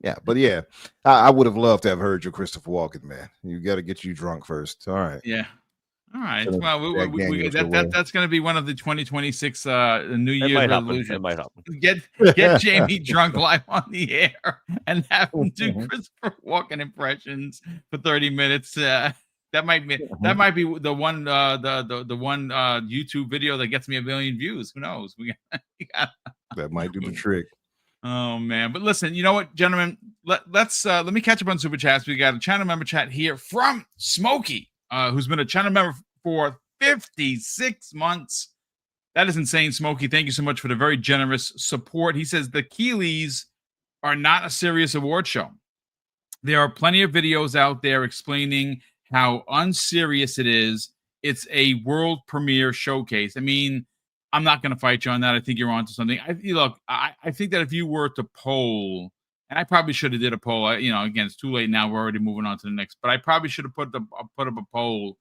Yeah, but yeah, I would have loved to have heard your Christopher Walken, man. You got to get you drunk first. All right. Yeah. All right. Well, that's going to be one of the 2026 New Year's resolutions. It might happen. Get Jamie drunk live on the air and have him do Christopher Walken impressions for 30 minutes. That might be the one YouTube video that gets me 1 million views. Who knows? That might do the trick. Oh man, but listen, you know what, gentlemen? Let me catch up on super chats. We got a channel member chat here from Smokey, who's been a channel member for 56 months. That is insane, Smokey. Thank you so much for the very generous support. He says the Keeleys are not a serious award show. There are plenty of videos out there explaining how unserious it is. It's a world premiere showcase. I mean, I'm not going to fight you on that. I think you're onto something. I think that if you were to poll, and I probably should have did a poll. Again, it's too late now. We're already moving on to the next. But I probably should have put up a poll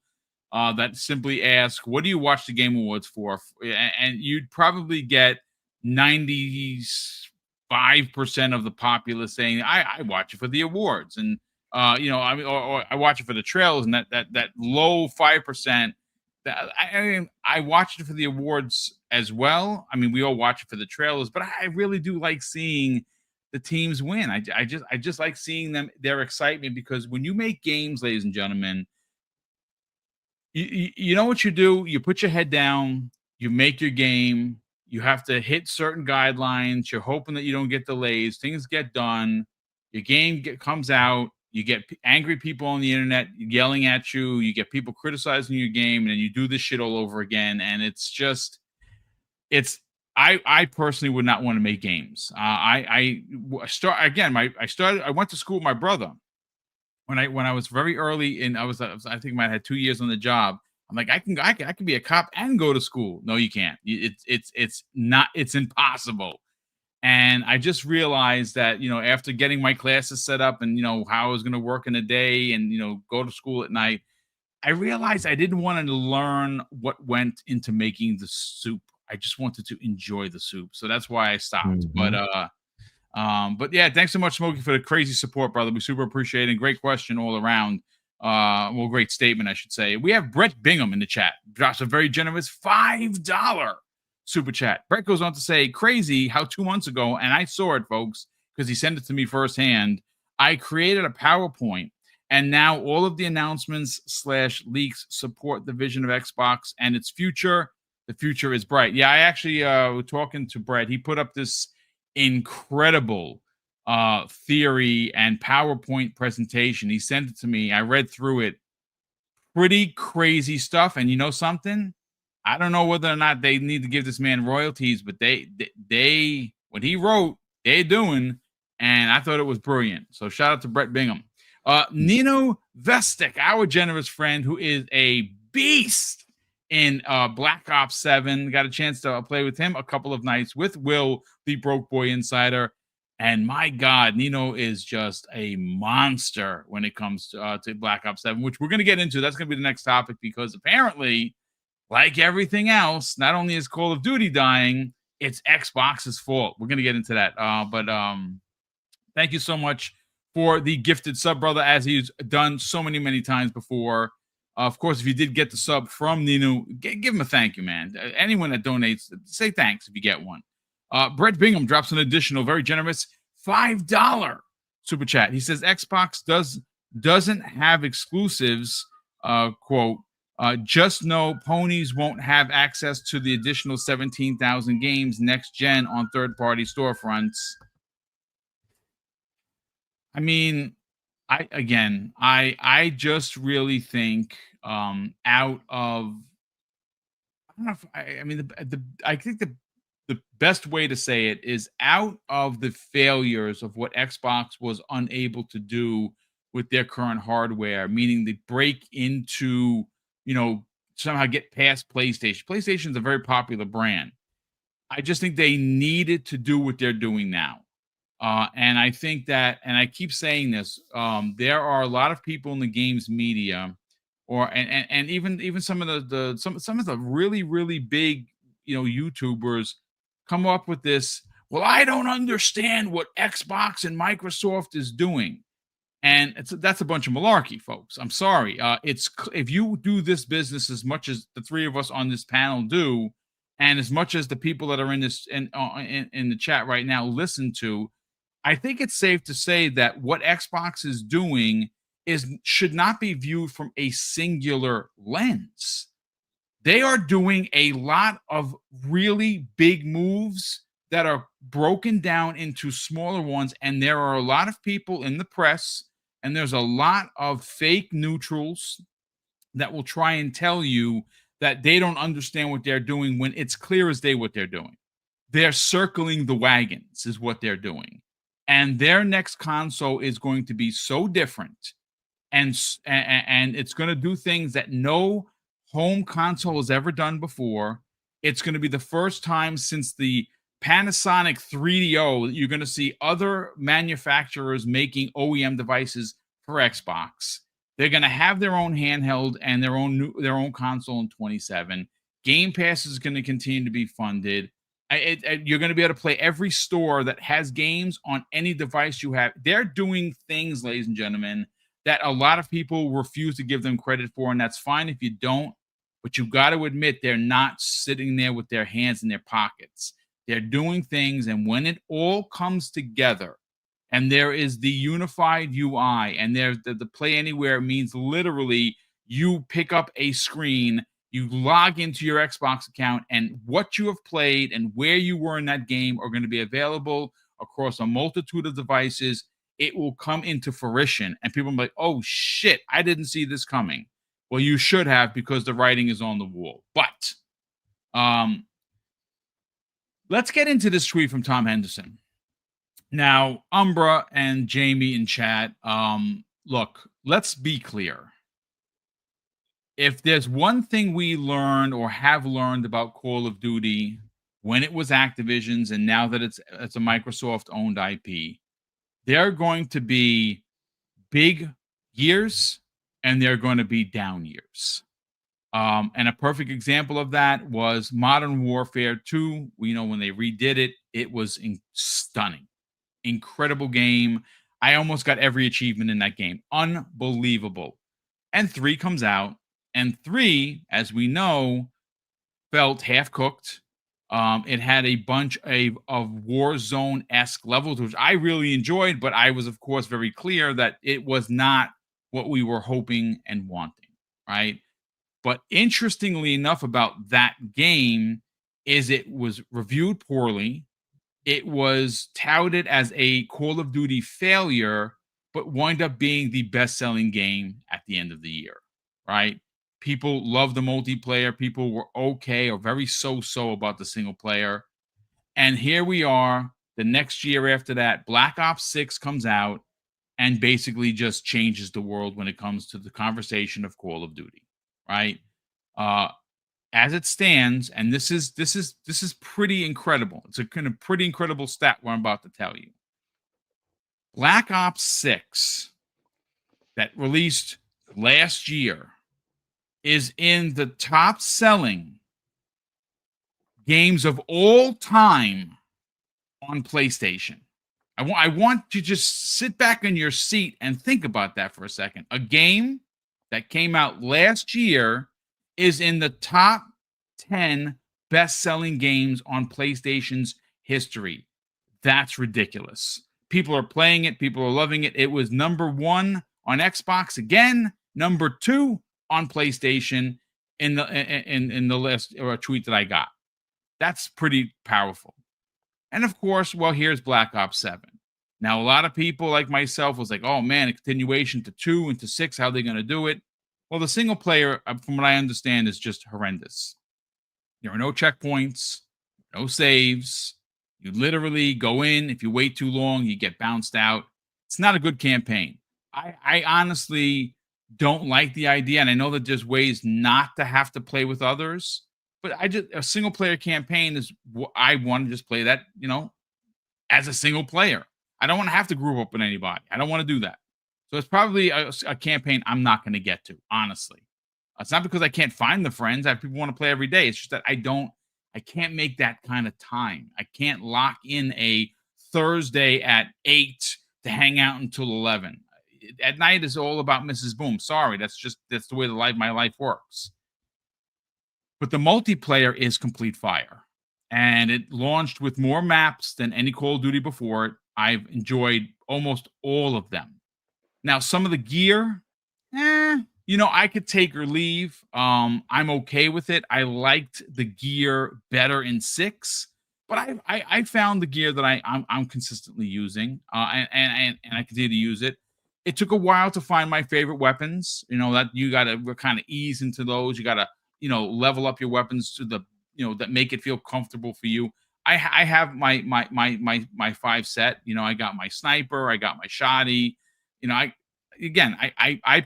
that simply asks, "What do you watch the Game Awards for?" And you'd probably get 95% of the populace saying, "I watch it for the awards," and or I watch it for the trailers, and that low 5%. I watched it for the awards as well. I mean, we all watch it for the trailers, but I really do like seeing the teams win. I just like seeing their excitement, because when you make games, ladies and gentlemen, you know what you do? You put your head down, you make your game, you have to hit certain guidelines, you're hoping that you don't get delays, things get done, your game comes out. You get angry people on the internet yelling at you. You get people criticizing your game, and then you do this shit all over again. And it's just, I personally would not want to make games. I went to school with my brother when I was very early in, I think I had 2 years on the job. I'm like, I can be a cop and go to school. No, you can't. It's impossible. And I just realized that, after getting my classes set up and, how I was going to work in a day and, go to school at night, I realized I didn't want to learn what went into making the soup. I just wanted to enjoy the soup. So that's why I stopped. Mm-hmm. But yeah, thanks so much, Smokey, for the crazy support, brother. We super appreciate it. Great question all around. Great statement, I should say. We have Brett Bingham in the chat. Drops a very generous $5 super chat. Brett goes on to say, crazy how 2 months ago, and I saw it, folks, because he sent it to me firsthand, I created a PowerPoint, and now all of the announcements / leaks support the vision of Xbox and its future. The future is bright. Yeah, I actually was talking to Brett. He put up this incredible theory and PowerPoint presentation. He sent it to me. I read through it. Pretty crazy stuff. And you know something? I don't know whether or not they need to give this man royalties, but they what he wrote, they're doing, and I thought it was brilliant. So shout out to Brett Bingham. Nino Vestek, our generous friend, who is a beast in Black Ops 7. Got a chance to play with him a couple of nights with Will, the Broke Boy Insider. And my God, Nino is just a monster when it comes to Black Ops 7, which we're going to get into. That's going to be the next topic, because apparently, like everything else, not only is Call of Duty dying, it's Xbox's fault. We're going to get into that. But thank you so much for the gifted sub, brother, as he's done so many times before. Of course, if you did get the sub from Nino, give him a thank you, man. Anyone that donates, say thanks if you get one. Brett Bingham drops an additional, very generous $5 super chat. He says Xbox doesn't have exclusives, quote, just know ponies won't have access to the additional 17,000 games next gen on third-party storefronts. I mean, I just really think out of don't know if I mean, I think the best way to say it is out of the failures of what Xbox was unable to do with their current hardware, meaning they break into, somehow get past PlayStation. PlayStation is a very popular brand. I just think they needed to do what they're doing now. And I think that, and I keep saying this, there are a lot of people in the games media, and even some of some of the really really big YouTubers come up with this. Well, I don't understand what Xbox and Microsoft is doing, and that's a bunch of malarkey, folks. I'm sorry. If you do this business as much as the three of us on this panel do, and as much as the people that are in this in the chat right now listen to, I think it's safe to say that what Xbox is doing should not be viewed from a singular lens. They are doing a lot of really big moves that are broken down into smaller ones, and there are a lot of people in the press, and there's a lot of fake neutrals that will try and tell you that they don't understand what they're doing when it's clear as day what they're doing. They're circling the wagons is what they're doing. And their next console is going to be so different, and it's going to do things that no home console has ever done before. It's going to be the first time since the Panasonic 3DO that you're going to see other manufacturers making OEM devices for Xbox. They're going to have their own handheld and their own console in 27. Game Pass is going to continue to be funded. You're going to be able to play every store that has games on any device you have. They're doing things, ladies and gentlemen, that a lot of people refuse to give them credit for, and that's fine if you don't. But you got to admit they're not sitting there with their hands in their pockets. They're doing things, and when it all comes together, and there is the unified UI, and there's the Play Anywhere means literally you pick up a screen, you log into your Xbox account, and what you have played and where you were in that game are going to be available across a multitude of devices. It will come into fruition, and people will be like, oh, shit, I didn't see this coming. Well, you should have, because the writing is on the wall. But let's get into this tweet from Tom Henderson. Now, Umbra and Jamie in chat, look, let's be clear. If there's one thing we learned or have learned about Call of Duty when it was Activision's and now that it's a Microsoft-owned IP, there are going to be big years and there are going to be down years. And a perfect example of that was Modern Warfare 2. When they redid it, it was stunning. Incredible game. I almost got every achievement in that game. Unbelievable. And 3 comes out. And 3, as we know, felt half-cooked. It had a bunch of Warzone-esque levels, which I really enjoyed, but I was, of course, very clear that it was not what we were hoping and wanting, right? But interestingly enough about that game is it was reviewed poorly. It was touted as a Call of Duty failure, but wound up being the best-selling game at the end of the year, right? People loved the multiplayer. People were okay or very so-so about the single player. And here we are, the next year after that, Black Ops 6 comes out and basically just changes the world when it comes to the conversation of Call of Duty, right? As it stands, and this is pretty incredible. It's a kind of pretty incredible stat what I'm about to tell you. Black Ops 6 that released last year is in the top selling games of all time on PlayStation. I want to just sit back in your seat and think about that for a second. A game that came out last year is in the top 10 best-selling games on PlayStation's history. That's ridiculous. People are playing it. People are loving it. It was number 1 on Xbox again, number 2 on PlayStation in the list or a tweet that I got. That's pretty powerful. And of course, well, here's Black Ops 7. Now, a lot of people like myself was like, oh man, a continuation to 2 and to 6, how are they going to do it? Well, the single player, from what I understand, is just horrendous. There are no checkpoints, no saves. You literally go in. If you wait too long, you get bounced out. It's not a good campaign. I honestly don't like the idea, and I know that there's ways not to have to play with others, but a single player campaign is I want to just play that, as a single player. I don't want to have to group up with anybody. I don't want to do that. So it's probably a campaign I'm not going to get to, honestly. It's not because I can't find the friends. I have people want to play every day. It's just that I can't make that kind of time. I can't lock in a Thursday at 8 to hang out until 11. At night is all about Mrs. Boom. Sorry, that's the way my life works. But the multiplayer is complete fire. And it launched with more maps than any Call of Duty before it. I've enjoyed almost all of them. Now, some of the gear, I could take or leave. I'm okay with it. I liked the gear better in 6, but I found the gear that I'm consistently using, and I continue to use it. It took a while to find my favorite weapons. That you got to kind of ease into those. You got to level up your weapons to the that make it feel comfortable for you. I have my 5 set. I got my sniper. I got my shotty. I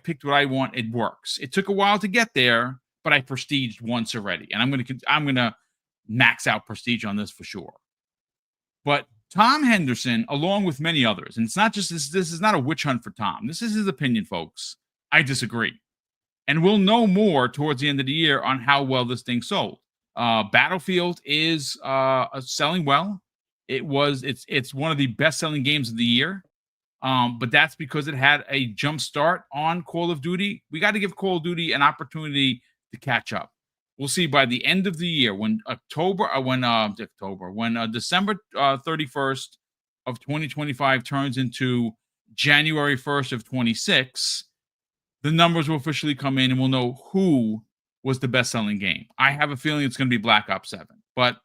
picked what I want. It works. It took a while to get there, but I prestiged once already, and I'm gonna max out prestige on this for sure. But Tom Henderson, along with many others, and it's not just this is not a witch hunt for Tom. This is his opinion, folks. I disagree, and we'll know more towards the end of the year on how well this thing sold. Battlefield is selling well. It's one of the best-selling games of the year. But that's because it had a jump start on Call of Duty. We got to give Call of Duty an opportunity to catch up. We'll see by the end of the year when December 31st of 2025 turns into January 1st of 26, the numbers will officially come in and we'll know who was the best-selling game. I have a feeling it's going to be Black Ops 7, but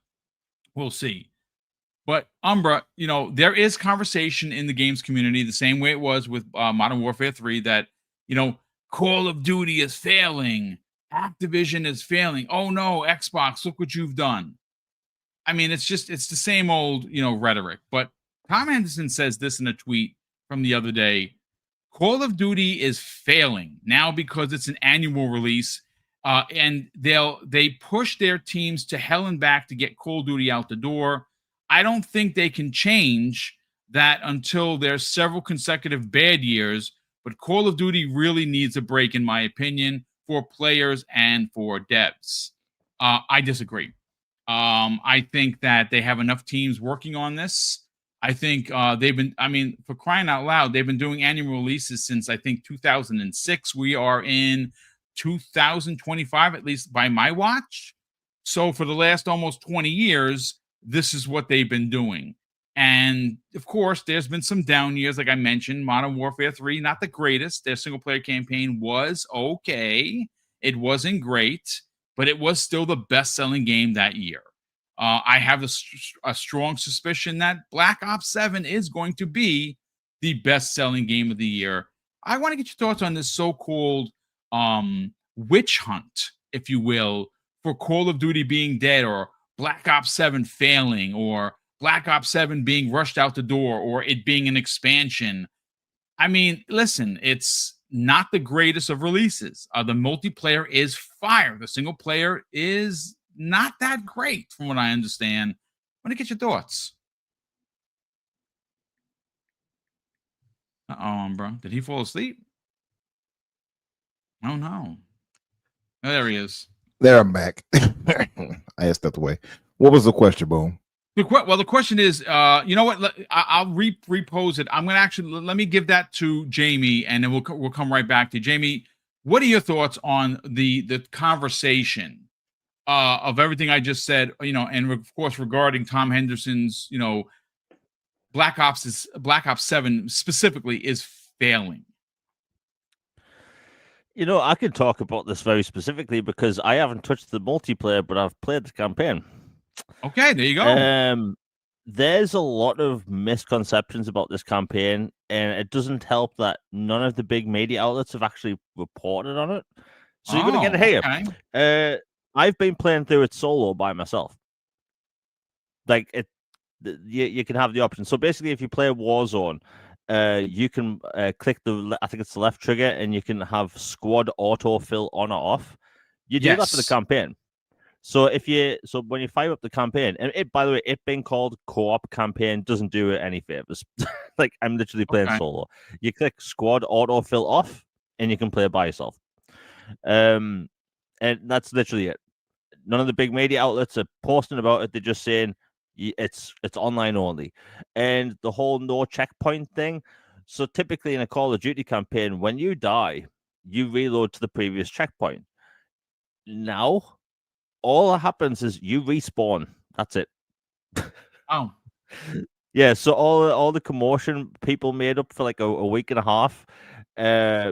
we'll see. But Umbra, there is conversation in the games community the same way it was with Modern Warfare 3 that, Call of Duty is failing. Activision is failing. Oh no, Xbox, look what you've done. I mean, it's the same old, rhetoric. But Tom Henderson says this in a tweet from the other day. Call of Duty is failing now because it's an annual release. And they push their teams to hell and back to get Call of Duty out the door. I don't think they can change that until there's several consecutive bad years, but Call of Duty really needs a break, in my opinion, for players and for devs. I disagree. I think that they have enough teams working on this. I think for crying out loud, they've been doing annual releases since, I think, 2006. We are in 2025, at least by my watch. So for the last almost 20 years, this is what they've been doing. And of course, there's been some down years, like I mentioned. Modern Warfare 3, not the greatest. Their single player campaign was okay. It wasn't great, but it was still the best-selling game that year. I have a strong suspicion that Black Ops 7 is going to be the best-selling game of the year. I want to get your thoughts on this so-called witch hunt, if you will, for Call of Duty being dead, or Black Ops 7 failing, or Black Ops 7 being rushed out the door, or it being an expansion. I mean, listen, it's not the greatest of releases. The multiplayer is fire. The single player is not that great, from what I understand. I want to get your thoughts. Bro. Did he fall asleep? Oh, no. Oh, there he is. There, I'm back. I stepped away. What was the question, Boom? The question is, you know what? I'll repose it. I'm going to actually, let me give that to Jamie, and then we'll come right back to you. Jamie, what are your thoughts on the conversation of everything I just said, and of course, regarding Tom Henderson's, Black Ops 7 specifically is failing? I can talk about this very specifically because I haven't touched the multiplayer, but I've played the campaign. Okay, there you go. There's a lot of misconceptions about this campaign, and it doesn't help that none of the big media outlets have actually reported on it. So you're going to get it here. Okay. I've been playing through it solo by myself. Like you can have the option. So basically, if you play Warzone, you can click I think it's the left trigger, and you can have squad autofill on or off. You do that for the Yes. campaign. So when you fire up the campaign, and by the way, it being called co-op campaign doesn't do it any favors. Like, I'm literally playing Okay. solo. You click squad autofill off, and you can play by yourself. And that's literally it. None of the big media outlets are posting about it. They're just saying it's online only, and the whole no checkpoint thing. So typically in a Call of Duty campaign, when you die, you reload to the previous checkpoint. Now, all that happens is you respawn. That's it. Oh. Yeah, so all the commotion people made up for like a week and a half,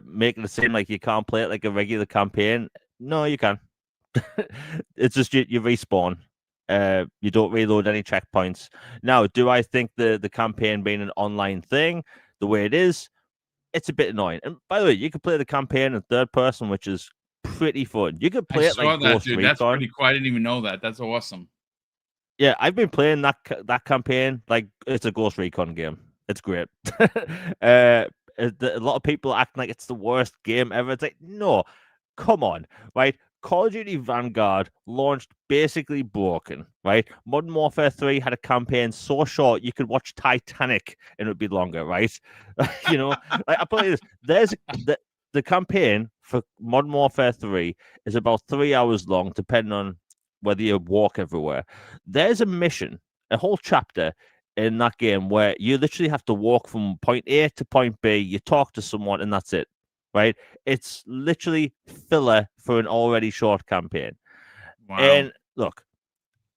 making it seem like you can't play it like a regular campaign. No, you can. It's just you respawn. You don't reload any checkpoints. Now, do I think the campaign being an online thing, the way it is, it's a bit annoying. And by the way, you can play the campaign in third person, which is pretty fun. You could I play it saw like that, Ghost dude. That's Recon. pretty cool. I didn't even know that. That's awesome. Yeah, I've been playing that campaign like it's a Ghost Recon game. It's great. A lot of people acting like it's the worst game ever. It's like, no, come on, right? Call of Duty Vanguard launched basically broken, right? Modern Warfare 3 had a campaign so short you could watch Titanic and it would be longer, right? You know, like, I put it this. The campaign for Modern Warfare 3 is about 3 hours long, depending on whether you walk everywhere. There's a mission, a whole chapter in that game where you literally have to walk from point A to point B. You talk to someone, and that's it, right? It's literally filler for an already short campaign. Wow. And look,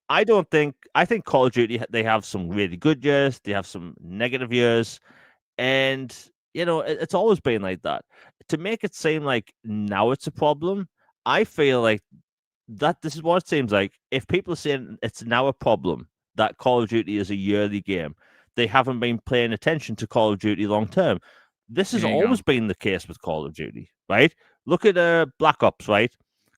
I think Call of Duty, they have some really good years, they have some negative years, and it's always been like that. To make it seem like now it's a problem, I feel like that this is what it seems like. If people are saying it's now a problem that Call of Duty is a yearly game, they haven't been paying attention to Call of Duty long term. This has There you always go. been the case with Call of Duty, right? Look at Black Ops, right?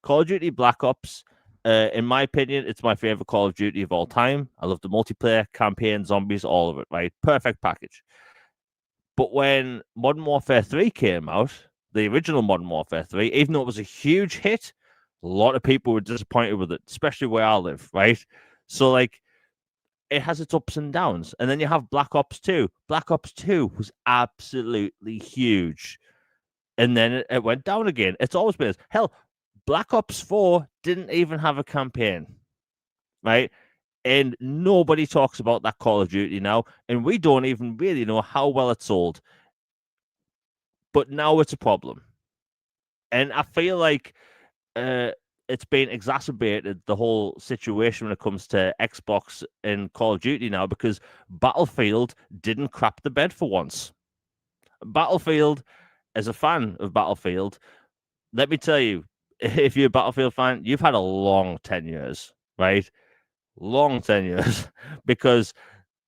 Call of Duty Black Ops, in my opinion, it's my favorite Call of Duty of all time. I love the multiplayer, campaign, zombies, all of it, right? Perfect package. But when Modern Warfare 3 came out, the original Modern Warfare 3, even though it was a huge hit, a lot of people were disappointed with it, especially where I live, right? So, like, it has its ups and downs. And then you have Black Ops 2. Black Ops 2 was absolutely huge. And then it went down again. It's always been this. Hell, Black Ops 4 didn't even have a campaign, right? And nobody talks about that Call of Duty now. And we don't even really know how well it sold. But now it's a problem. And I feel like it's been exacerbated, the whole situation, when it comes to Xbox and Call of Duty now, because Battlefield didn't crap the bed for once. Battlefield, as a fan of Battlefield, let me tell you, if you're a Battlefield fan, you've had a long 10 years, right? Long 10 years, because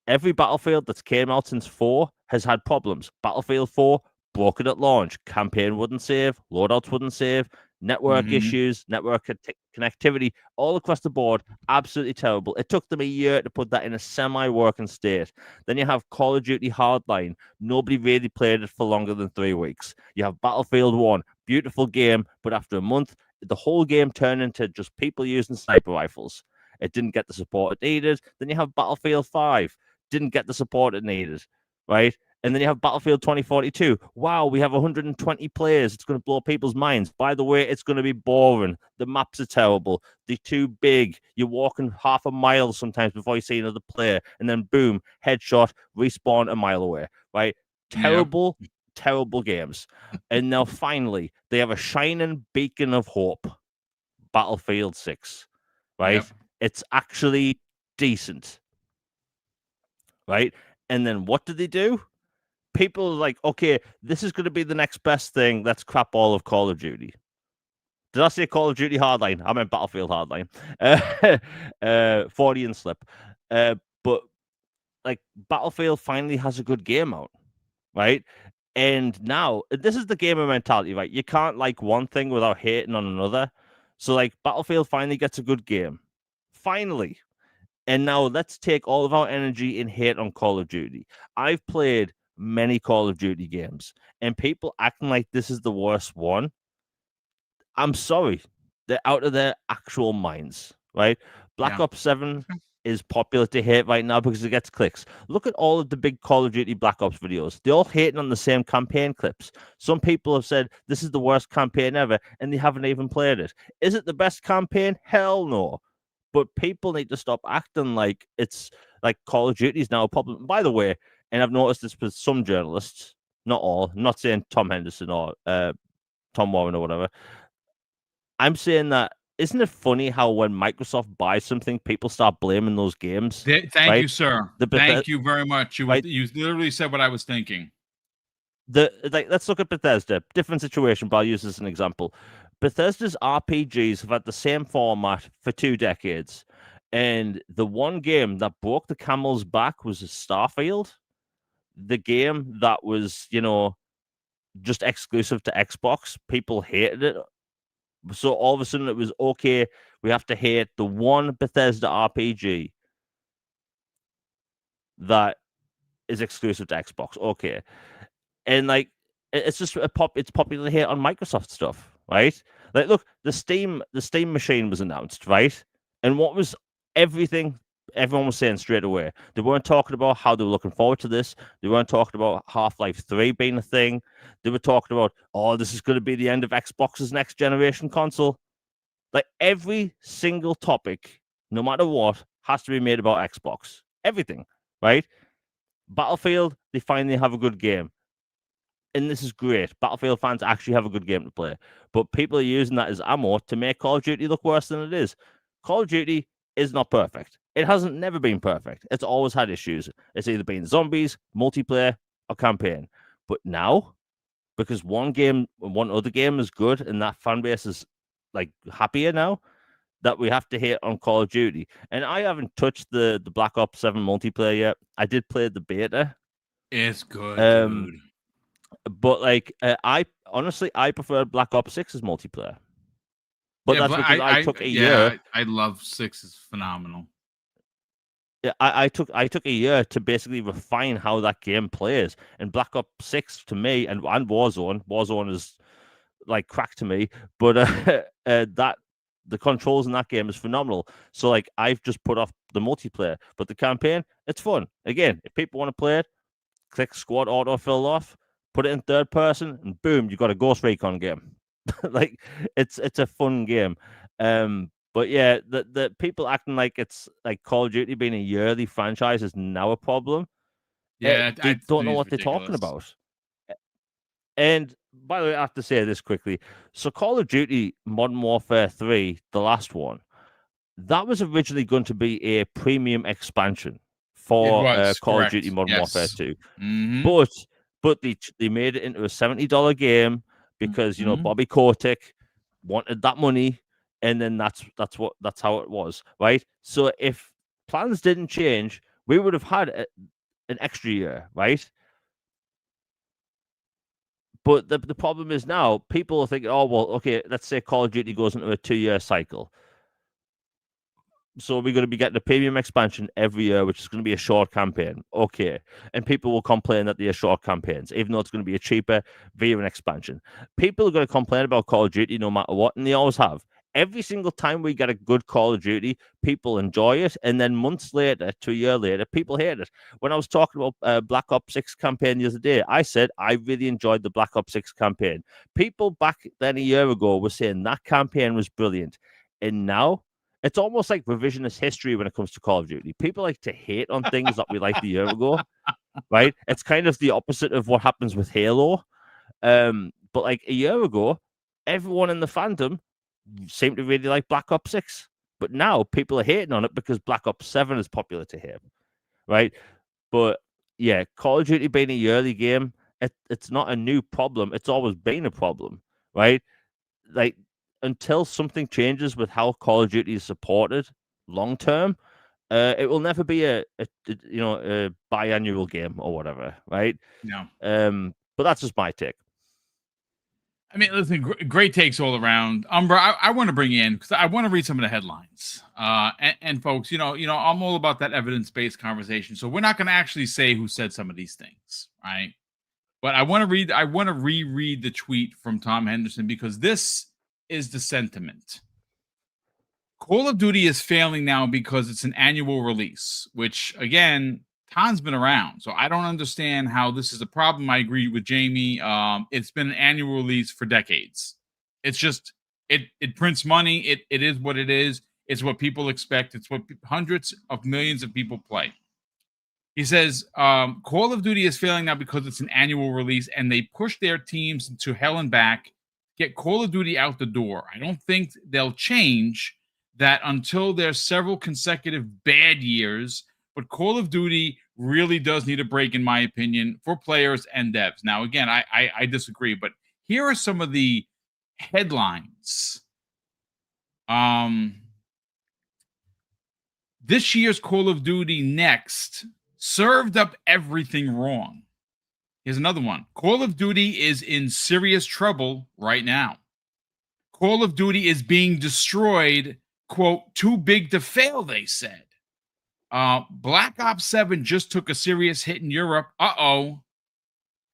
every Battlefield that's came out since 4 has had problems. Battlefield 4, broken at launch. Campaign wouldn't save. Loadouts wouldn't save. Network issues, network connectivity, all across the board. Absolutely terrible. It took them a year to put that in a semi-working state. Then you have Call of Duty Hardline. Nobody really played it for longer than 3 weeks. You have Battlefield 1. Beautiful game, but after a month, the whole game turned into just people using sniper rifles. It didn't get the support it needed. Then you have Battlefield 5. Didn't get the support it needed, right? And then you have Battlefield 2042. Wow, we have 120 players. It's going to blow people's minds. By the way, it's going to be boring. The maps are terrible. They're too big. You're walking half a mile sometimes before you see another player. And then boom, headshot, respawn a mile away, right? Terrible, terrible games. And now finally, they have a shining beacon of hope. Battlefield 6, right? Yep. It's actually decent, right? And then what did they do? People are like, okay, this is going to be the next best thing. Let's crap all of Call of Duty. Did I say Call of Duty Hardline? I meant Battlefield Hardline. 40 and slip. But like, Battlefield finally has a good game out, right? And now this is the gamer mentality, right? You can't like one thing without hating on another. So like Battlefield finally gets a good game. Finally. And now let's take all of our energy and hate on Call of Duty. I've played many Call of Duty games, and people acting like this is the worst one. I'm sorry. They're out of their actual minds, right? Black Yeah. Ops 7 is popular to hate right now because it gets clicks. Look at all of the big Call of Duty Black Ops videos. They're all hating on the same campaign clips. Some people have said this is the worst campaign ever, and they haven't even played it. Is it the best campaign? Hell no. But people need to stop acting like it's like Call of Duty is now a problem. By the way, and I've noticed this with some journalists, not all, I'm not saying Tom Henderson or Tom Warren or whatever. I'm saying that isn't it funny how when Microsoft buys something, people start blaming those games? Thank right? you, sir. The Thank you very much. right? You literally said what I was thinking. Let's look at Bethesda. Different situation, but I'll use this as an example. Bethesda's RPGs have had the same format for 2 decades. And the one game that broke the camel's back was Starfield. The game that was, just exclusive to Xbox. People hated it. So all of a sudden it was okay. We have to hate the one Bethesda RPG that is exclusive to Xbox. Okay. And like it's just it's popular to hate on Microsoft stuff, right? Like look, the Steam machine was announced, right? And what was everything everyone was saying straight away? They weren't talking about how they were looking forward to this. They weren't talking about Half-Life 3 being a thing. They were talking about, oh, this is going to be the end of Xbox's next generation console. Like every single topic, no matter what, has to be made about Xbox. Everything, right? Battlefield, they finally have a good game. And this is great. Battlefield fans actually have a good game to play. But people are using that as ammo to make Call of Duty look worse than it is. Call of Duty is not perfect. It hasn't never been perfect. It's always had issues. It's either been zombies, multiplayer, or campaign. But now, because one other game is good and that fan base is like happier now, that we have to hate on Call of Duty. And I haven't touched the Black Ops 7 multiplayer yet. I did play the beta. It's good, dude. But like, I honestly prefer Black Ops 6's multiplayer. But that's because I took a year. I love 6 is phenomenal. Yeah, I took a year to basically refine how that game plays. And Black Ops 6 to me, and Warzone is like crack to me. But that the controls in that game is phenomenal. So like I've just put off the multiplayer, but the campaign, it's fun. Again, if people want to play it, click squad autofill off, put it in third person, and boom, you got a Ghost Recon game. Like it's a fun game. But yeah, the people acting like it's like Call of Duty being a yearly franchise is now a problem. Yeah, they don't know what they're talking about. And by the way, I have to say this quickly. So Call of Duty Modern Warfare 3, the last one, that was originally going to be a premium expansion for Call of Duty Modern Warfare 2. Mm-hmm. But they made it into a $70 game because Bobby Kotick wanted that money, and then that's how it was, right? So if plans didn't change, we would have had an extra year, right? But the problem is now people are thinking, oh well, okay, let's say Call of Duty goes into a 2-year cycle. So we're going to be getting a premium expansion every year, which is going to be a short campaign. Okay. And people will complain that they are short campaigns, even though it's going to be a cheaper via an expansion. People are going to complain about Call of Duty no matter what, and they always have. Every single time we get a good Call of Duty, people enjoy it. And then months later, to a year later, people hate it. When I was talking about Black Ops 6 campaign the other day, I said I really enjoyed the Black Ops 6 campaign. People back then a year ago were saying that campaign was brilliant. And now, it's almost like revisionist history when it comes to Call of Duty. People like to hate on things that we liked a year ago, right? It's kind of the opposite of what happens with Halo. But like a year ago, everyone in the fandom seemed to really like Black Ops 6. But now people are hating on it because Black Ops 7 is popular to him, right? But yeah, Call of Duty being a yearly game, it's not a new problem. It's always been a problem, right? Like, until something changes with how Call of Duty is supported long term, it will never be a biannual game or whatever, right? No. But that's just my take. I mean, listen, great takes all around. Umbra, I want to bring you in because I want to read some of the headlines. And folks, I'm all about that evidence-based conversation. So we're not going to actually say who said some of these things, right? But I want to reread the tweet from Tom Henderson because this is the sentiment. Call of Duty is failing now because it's an annual release, which again, Tom's been around, so I don't understand how this is a problem. I agree with Jamie. It's been an annual release for decades. It's just it prints money. It is what it is. It's what people expect. It's what hundreds of millions of people play. He says, Call of Duty is failing now because it's an annual release, and they push their teams into hell and back, get Call of Duty out the door. I don't think they'll change that until there's several consecutive bad years, but Call of Duty really does need a break, in my opinion, for players and devs. Now, again, I disagree, but here are some of the headlines. This year's Call of Duty Next served up everything wrong. Here's another one. Call of Duty is in serious trouble right now. Call of Duty is being destroyed, quote, too big to fail, they said. Black Ops 7 just took a serious hit in Europe.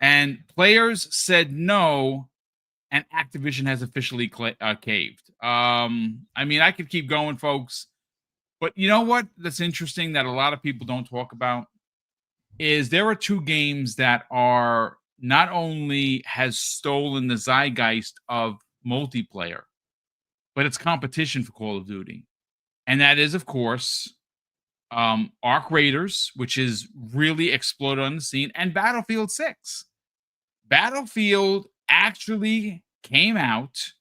And players said no, and Activision has officially caved. I mean, I could keep going, folks. But you know what that's interesting that a lot of people don't talk about is there are two games that are not only has stolen the zeitgeist of multiplayer, but it's competition for Call of Duty. And that is, of course, Arc Raiders, which is really exploded on the scene, and Battlefield 6. Battlefield actually came out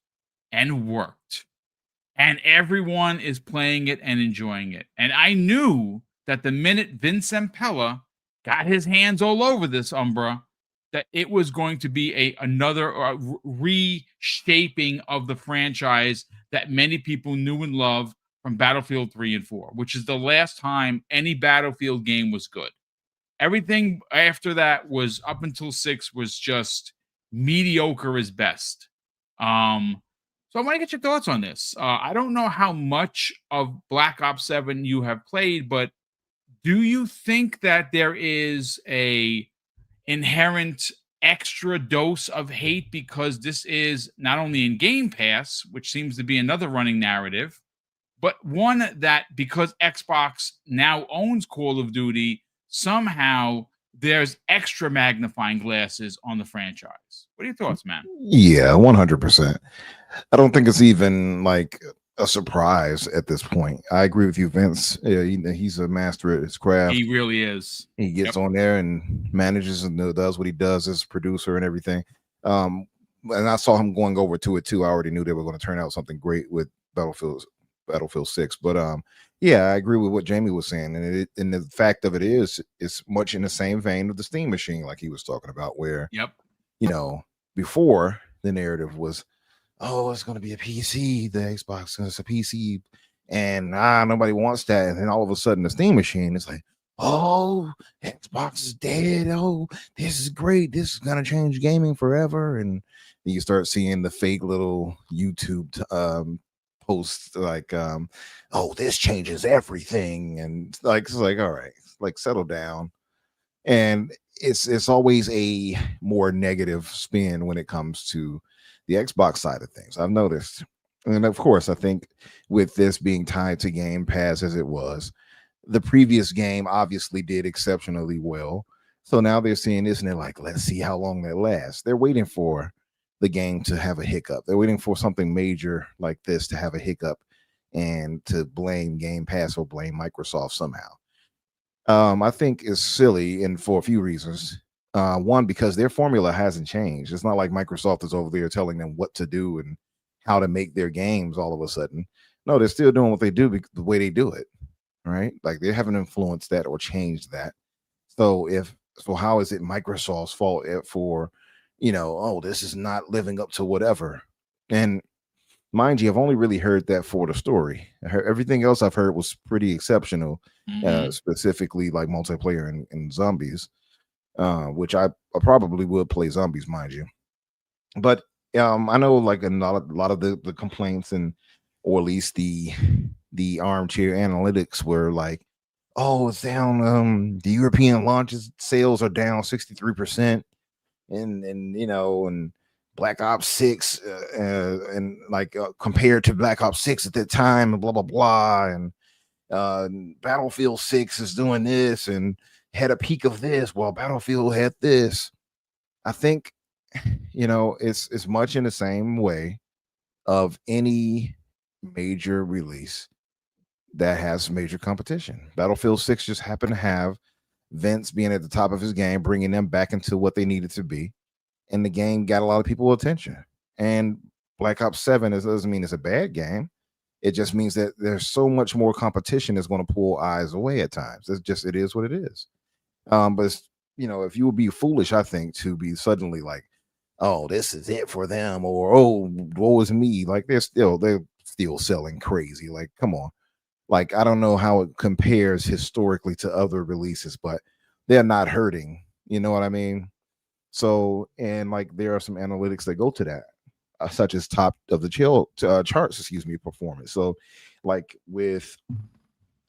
and worked. And everyone is playing it and enjoying it. And I knew that the minute Vince Zampella got his hands all over this, Umbra, that it was going to be another reshaping of the franchise that many people knew and loved from Battlefield 3 and 4, which is the last time any Battlefield game was good. Everything after that was up until 6 was just mediocre as best. So I want to get your thoughts on this. I don't know how much of Black Ops 7 you have played, but do you think that there is a inherent extra dose of hate because this is not only in Game Pass, which seems to be another running narrative, but one that because Xbox now owns Call of Duty, somehow there's extra magnifying glasses on the franchise. What are your thoughts, man? Yeah, 100%. I don't think it's even like a surprise at this point. I agree with you, Vince. Yeah, he's a master at his craft. He really is. He gets on there and manages and does what he does as a producer and everything. And I saw him going over to it too. I already knew they were going to turn out something great with Battlefield 6. But yeah, I agree with what Jamie was saying. And the fact of it is, it's much in the same vein of the Steam machine, like he was talking about, where before the narrative was, oh, it's going to be a PC, the Xbox is a PC, and nobody wants that. And then all of a sudden, the Steam machine is like, oh, Xbox is dead. Oh, this is great. This is going to change gaming forever. And you start seeing the fake little YouTube posts like, oh, this changes everything. And like, it's like, all right, like settle down. And it's always a more negative spin when it comes to the Xbox side of things, I've noticed. And of course, I think with this being tied to Game Pass as it was, the previous game obviously did exceptionally well. So now they're seeing this and they're like, let's see how long that lasts. They're waiting for the game to have a hiccup. They're waiting for something major like this to have a hiccup and to blame Game Pass or blame Microsoft somehow. I think it's silly, and for a few reasons. One, because their formula hasn't changed. It's not like Microsoft is over there telling them what to do and how to make their games all of a sudden. No, they're still doing what they do the way they do it, right? Like they haven't influenced that or changed that. So how is it Microsoft's fault for, oh, this is not living up to whatever? And mind you, I've only really heard that for the story. Everything else I've heard was pretty exceptional, specifically like multiplayer and zombies. Which I probably would play zombies, mind you. But I know like a lot of the complaints and or at least the armchair analytics were like, oh, it's down. The European launches sales are down 63%, and and Black Ops 6 and like compared to Black Ops 6 at that time and blah blah blah and Battlefield 6 is doing this and had a peak of this while Battlefield had this. I think it's much in the same way of any major release that has major competition. Battlefield 6 just happened to have Vince being at the top of his game, bringing them back into what they needed to be, and the game got a lot of people attention. And Black Ops 7 doesn't mean it's a bad game. It just means that there's so much more competition that's going to pull eyes away at times. It is what it is. But if you would be foolish, I think, to be suddenly like, oh, this is it for them, or oh, woe is me. Like they're still selling crazy. Like, come on. Like, I don't know how it compares historically to other releases, but they're not hurting. You know what I mean? So, and like there are some analytics that go to that, such as top of the charts, performance. So, like with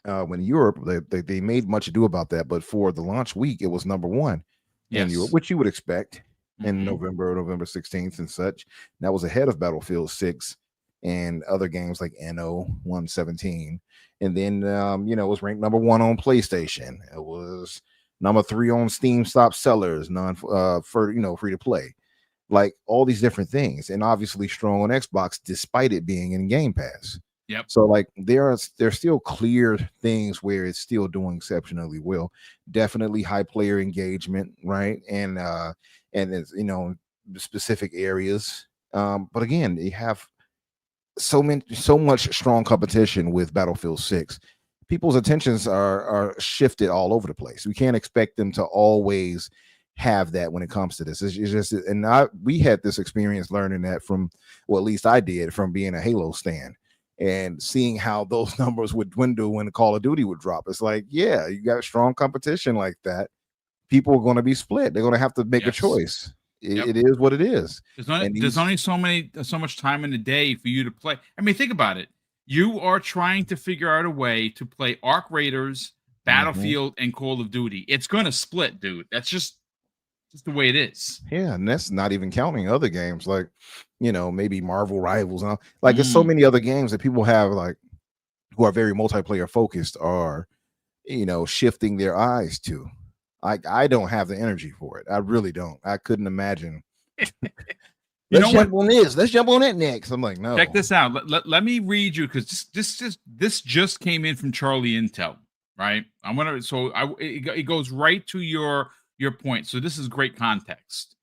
when Europe, they made much ado about that, but for the launch week, it was number one in Europe, which you would expect in November 16th and such. That was ahead of Battlefield 6 and other games like NO 117. And then, it was ranked number one on PlayStation. It was number 3 on Steam Stop Sellers, free to play, like all these different things. And obviously strong on Xbox, despite it being in Game Pass. Yep. So like there's still clear things where it's still doing exceptionally well. Definitely high player engagement, right? And it's specific areas. But again, you have so much strong competition with Battlefield 6. People's attentions are shifted all over the place. We can't expect them to always have that when it comes to this. It's just, and we had this experience learning that from, well, at least I did, from being a Halo stan and seeing how those numbers would dwindle when Call of Duty would drop. It's like, yeah, you got strong competition like that. People are going to be split. They're going to have to make a choice. It is what it is. There's only so much time in the day for you to play. I mean, think about it. You are trying to figure out a way to play Arc Raiders, Battlefield, and Call of Duty. It's going to split, dude. That's just the way it is. Yeah, and that's not even counting other games like, maybe Marvel Rivals. And like, there's so many other games that people have, like, who are very multiplayer focused, are, shifting their eyes to. I don't have the energy for it. I really don't. I couldn't imagine. Let's jump on this. Let's jump on that next. I'm like, no. Check this out. Let me read you, because this just came in from Charlie Intel, right? It goes right to your point. So this is great context.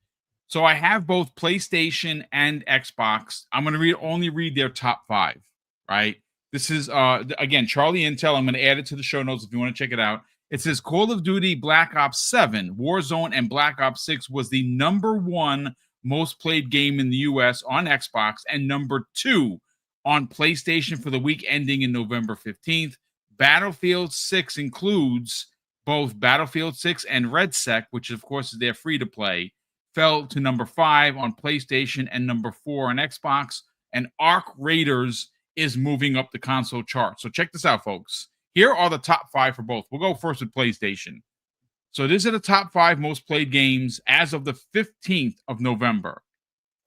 So I have both PlayStation and Xbox. I'm going to only read their top 5, right? This is again Charlie Intel. I'm going to add it to the show notes if you want to check it out. It says Call of Duty Black Ops 7, Warzone, and Black Ops 6 was the number 1 most played game in the US on Xbox and number 2 on PlayStation for the week ending in November 15th. Battlefield 6 includes both Battlefield 6 and RedSec, which of course is their free to play, fell to number 5 on PlayStation and number 4 on Xbox. And Arc Raiders is moving up the console chart. So check this out, folks. Here are the top 5 for both. We'll go first with PlayStation. So these are the top 5 most played games as of the 15th of November.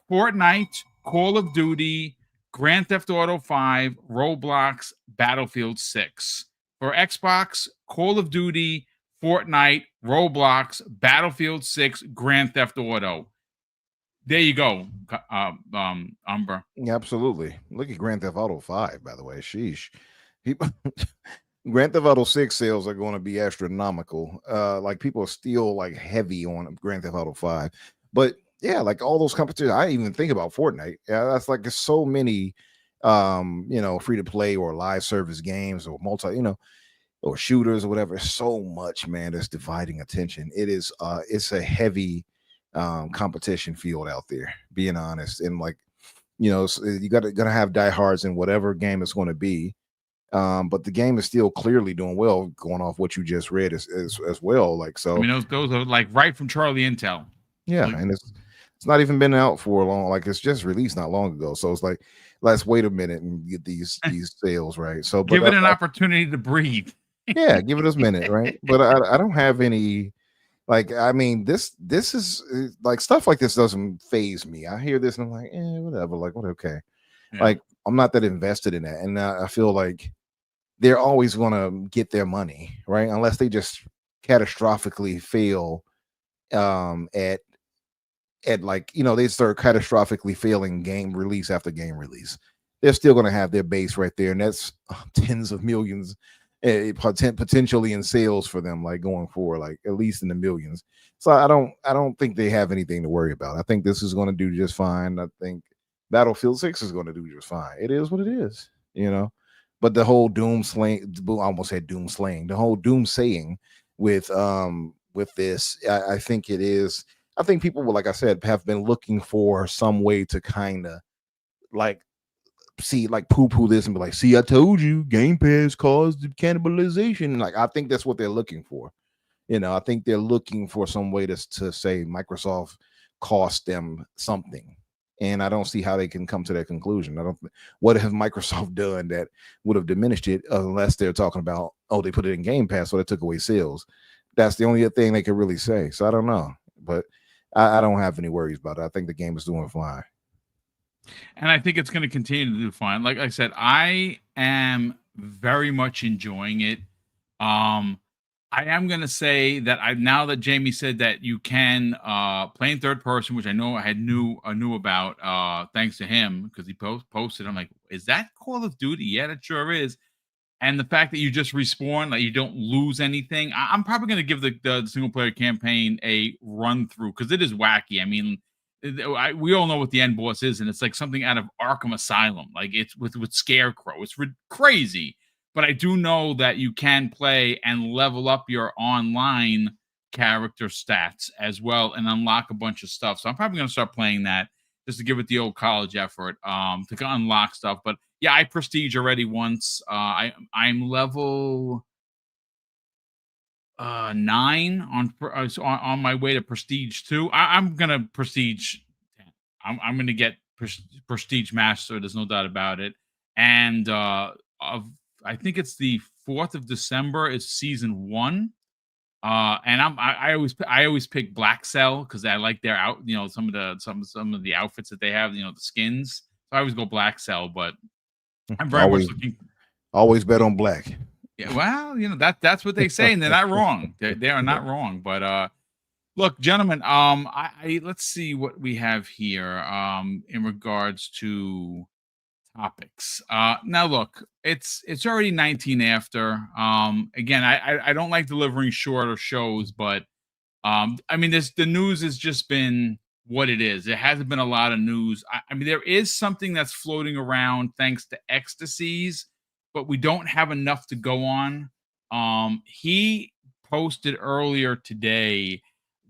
Fortnite, Call of Duty, Grand Theft Auto 5, Roblox, Battlefield 6. For Xbox, Call of Duty, Fortnite, Roblox, Battlefield 6, Grand Theft Auto. There you go, Umber. Yeah, absolutely. Look at Grand Theft Auto 5, by the way. Sheesh. Grand Theft Auto 6 sales are going to be astronomical. Like, people are still like heavy on Grand Theft Auto 5. But yeah, like all those competitions, I even think about Fortnite. Yeah, that's like, there's so many free to play or live service games or or shooters or whatever. So much, man, that's dividing attention. It's a heavy competition field out there, being honest. And like, you gotta have diehards in whatever game it's going to be. But the game is still clearly doing well, going off what you just read as well. Like, so I mean, those are like right from Charlie Intel. Yeah, like, and It's not even been out for long. Like it's just released not long ago. So it's like, let's wait a minute and get these sales right. So, but Give it an opportunity to breathe. yeah, give it a minute, right? But I don't have any. Like, I mean, this is like stuff like this doesn't phase me. I hear this and I'm like, whatever. Like, what? Okay. Yeah. Like, I'm not that invested in that, and I feel like they're always going to get their money, right? Unless they just catastrophically fail at like, they start catastrophically failing game release after game release. They're still going to have their base right there, and that's tens of millions potentially in sales for them, like going forward, like at least in the millions. So I don't think they have anything to worry about. I think this is going to do just fine. I think Battlefield 6 is going to do just fine. It is what it is, but the whole doom slaying, I almost said doom slaying, the whole doom saying with this, I think it is. I think people will, like I said, have been looking for some way to kind of like poo-poo this and be like, see, I told you Game Pass caused cannibalization. Like, I think that's what they're looking for. I think they're looking for some way to say Microsoft cost them something. And I don't see how they can come to that conclusion. What has Microsoft done that would have diminished it, unless they're talking about, they put it in Game Pass, so they took away sales. That's the only thing they could really say. So I don't know. But I don't have any worries about it. I think the game is doing fine. And I think it's going to continue to do fine. Like I said, I am very much enjoying it. I am going to say that now that Jamie said that you can play in third person, which I know I knew about thanks to him, because he posted. I'm like, is that Call of Duty? Yeah, it sure is. And the fact that you just respawn, like you don't lose anything, I'm probably going to give the single player campaign a run through, because it is wacky. I mean, we all know what the end boss is, and it's like something out of Arkham Asylum. Like it's with Scarecrow. It's crazy. But I do know that you can play and level up your online character stats as well and unlock a bunch of stuff. So I'm probably going to start playing that just to give it the old college effort to unlock stuff. But yeah, I prestige already once. I'm level 9 on my way to prestige 2. I'm gonna prestige 10. I'm gonna get prestige master. There's no doubt about it. And I think it's the 4th of December is season 1. And I always pick Black Cell because I like their some of the outfits that they have, the skins. So I always go Black Cell, but I'm very much looking. Always bet on black. Yeah, well, that's what they say, and they're not wrong. They are not wrong. But look, gentlemen, let's see what we have here in regards to topics. Now look, it's already 19 after. Again, I don't like delivering shorter shows, but I mean, the news has just been what it is. There hasn't been a lot of news. I mean, there is something that's floating around thanks to Ecstasies, but we don't have enough to go on. He posted earlier today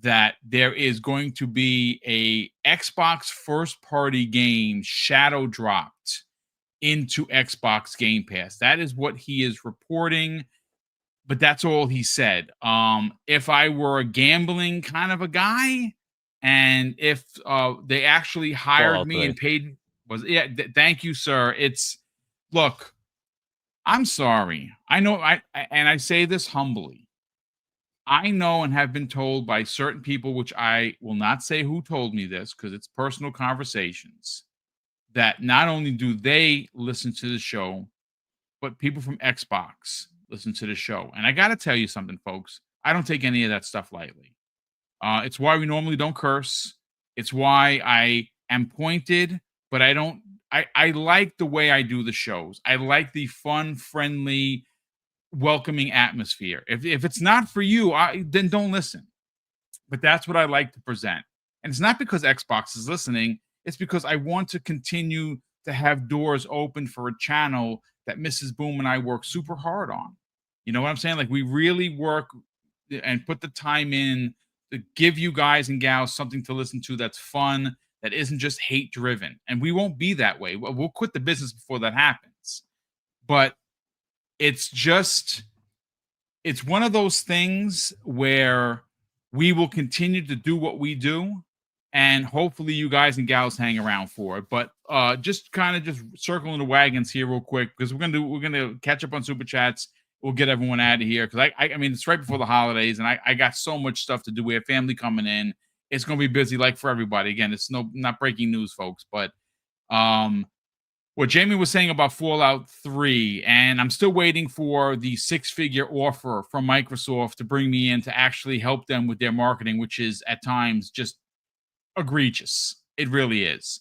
that there is going to be a Xbox first party game shadow dropped into Xbox Game Pass. That is what he is reporting, but that's all he said. If I were a gambling kind of a guy, and if they actually hired me and paid, thank you, sir. Look, I'm sorry. I know, and I say this humbly. I know and have been told by certain people, which I will not say who told me this because it's personal conversations, that not only do they listen to the show, but people from Xbox listen to the show. And I got to tell you something, folks. I don't take any of that stuff lightly. It's why we normally don't curse. It's why I am pointed, but I don't. I like the way I do the shows. I like the fun, friendly, welcoming atmosphere. If it's not for you, then don't listen. But that's what I like to present. And it's not because Xbox is listening. It's because I want to continue to have doors open for a channel that Mrs. Boom and I work super hard on. You know what I'm saying? Like, we really work and put the time in to give you guys and gals something to listen to that's fun, that isn't just hate driven. And we won't be that way. We'll quit the business before that happens. But it's one of those things where we will continue to do what we do, and hopefully you guys and gals hang around for it. But just kind of just circling the wagons here real quick, because we're gonna catch up on super chats. We'll get everyone out of here because I mean it's right before the holidays, and I got so much stuff to do. We have family coming in. It's gonna be busy like for everybody. Again, it's not breaking news, folks, but what Jamie was saying about Fallout 3, and I'm still waiting for the 6-figure offer from Microsoft to bring me in to actually help them with their marketing, which is at times just egregious. It really is.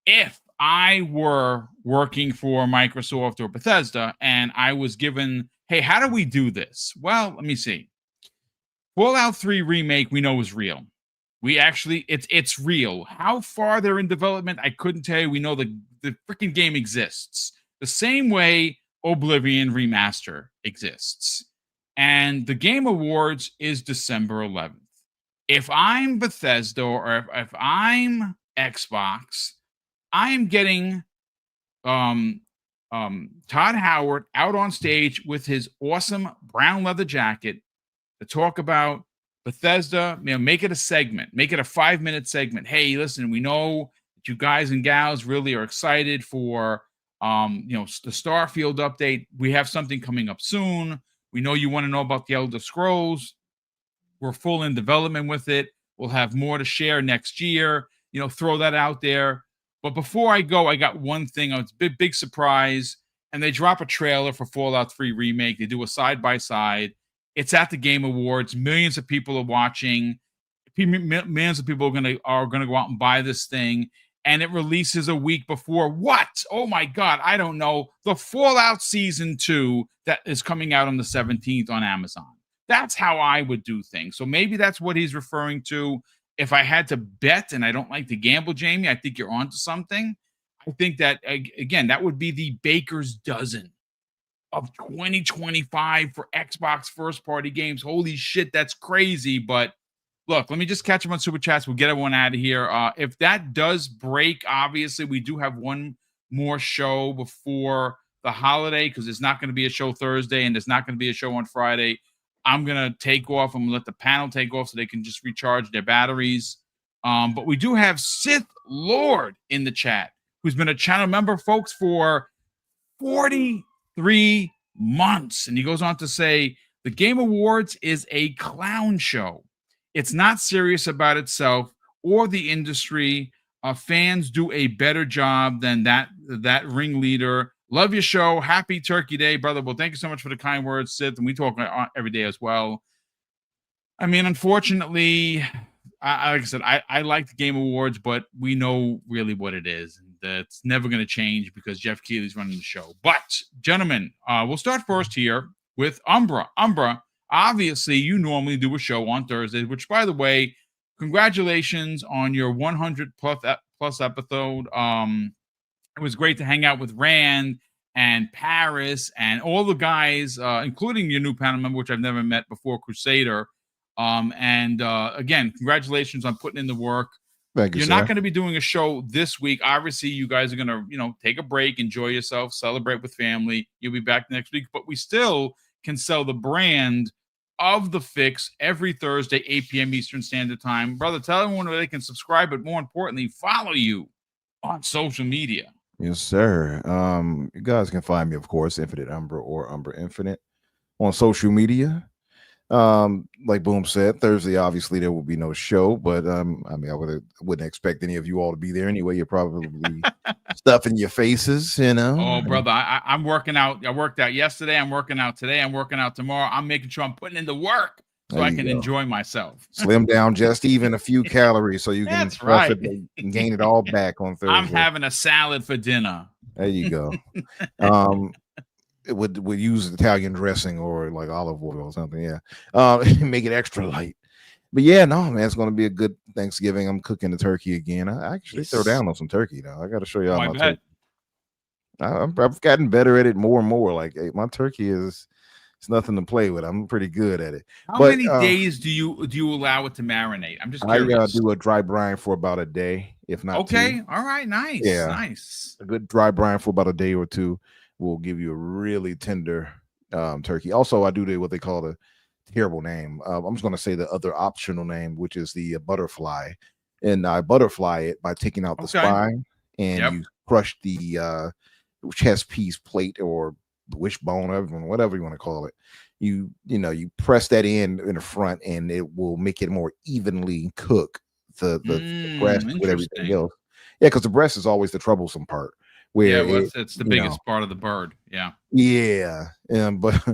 If I were working for Microsoft or Bethesda and I was given, hey, how do we do this? Well, let me see. Fallout 3 remake we know is real. We actually, it's real. How far they're in development, I couldn't tell you. We know the freaking game exists. The same way Oblivion Remaster exists. And the Game Awards is December 11th. If I'm Bethesda or if I'm Xbox, I am getting Todd Howard out on stage with his awesome brown leather jacket to talk about Bethesda, make it a segment, make it a 5-minute segment. Hey, listen, we know that you guys and gals really are excited for, the Starfield update. We have something coming up soon. We know you want to know about the Elder Scrolls. We're full in development with it. We'll have more to share next year. Throw that out there. But before I go, I got one thing. It's a big surprise. And they drop a trailer for Fallout 3 Remake. They do a side-by-side. It's at the Game Awards. Millions of people are watching. Millions of people are gonna go out and buy this thing, and it releases a week before what? Oh my God, I don't know. The Fallout Season 2 that is coming out on the 17th on Amazon. That's how I would do things. So maybe that's what he's referring to. If I had to bet, and I don't like to gamble, Jamie, I think you're onto something. I think that again, that would be the baker's dozen of 2025 for Xbox first-party games. Holy shit, that's crazy. But look, let me just catch up on Super Chats. We'll get everyone out of here. If that does break, obviously, we do have one more show before the holiday because there's not going to be a show Thursday and there's not going to be a show on Friday. I'm going to take off. I'm going to let the panel take off so they can just recharge their batteries. But we do have Sith Lord in the chat, who's been a channel member, folks, for 43 months. And he goes on to say, the Game Awards is a clown show. It's not serious about itself or the industry. Fans do a better job than that ringleader. Love your show. Happy Turkey Day, brother. Well, thank you so much for the kind words, Sith. And we talk every day as well. I mean, unfortunately, like I said, I like the Game Awards, but we know really what it is. That's never going to change because Jeff Keighley's running the show. But, gentlemen, we'll start first here with Umbra. Umbra, obviously, you normally do a show on Thursdays, which, by the way, congratulations on your 100 plus episode. It was great to hang out with Rand and Paris and all the guys, including your new panel member, which I've never met before, Crusader. Again, congratulations on putting in the work. Thank you, You're sir. not going to be doing a show this week. Obviously, you guys are going to, take a break, enjoy yourself, celebrate with family. You'll be back next week, but we still can sell the brand of The Fix every Thursday, 8 p.m. Eastern Standard Time. Brother, tell everyone where they can subscribe, but more importantly, follow you on social media. Yes, sir. You guys can find me, of course, Infinite Umbra or Umbra Infinite on social media. Like Boom said, Thursday, obviously there will be no show, but I mean, I wouldn't expect any of you all to be there anyway. You're probably stuffing your faces, Oh, brother, I'm working out. I worked out yesterday. I'm working out today. I'm working out tomorrow. I'm making sure I'm putting in the work so I can enjoy myself. Slim down just even a few calories so you can That's right. it and gain it all back on Thursday. I'm having a salad for dinner. There you go. It would use Italian dressing or like olive oil or something. Yeah. Make it extra light. But yeah, no, man, it's going to be a good Thanksgiving. I'm cooking the turkey again. I actually throw down on some turkey now. I got to show y'all my turkey. I've gotten better at it more and more. Like my turkey it's nothing to play with. I'm pretty good at it. How many days do you allow it to marinate? I'm just curious. I do a dry brine for about a day, if not okay. 2. All right, nice. Yeah, nice. A good dry brine for about a day or 2 will give you a really tender turkey. Also, I do what they call the terrible name. I'm just going to say the other optional name, which is the butterfly. and I butterfly it by taking out the spine, and you crush the chest piece, plate, or wishbone, whatever you want to call it. You press that in the front, and it will make it more evenly cook the breast with everything else. Yeah, because the breast is always the troublesome part. Where it's the biggest part of the bird. Yeah. But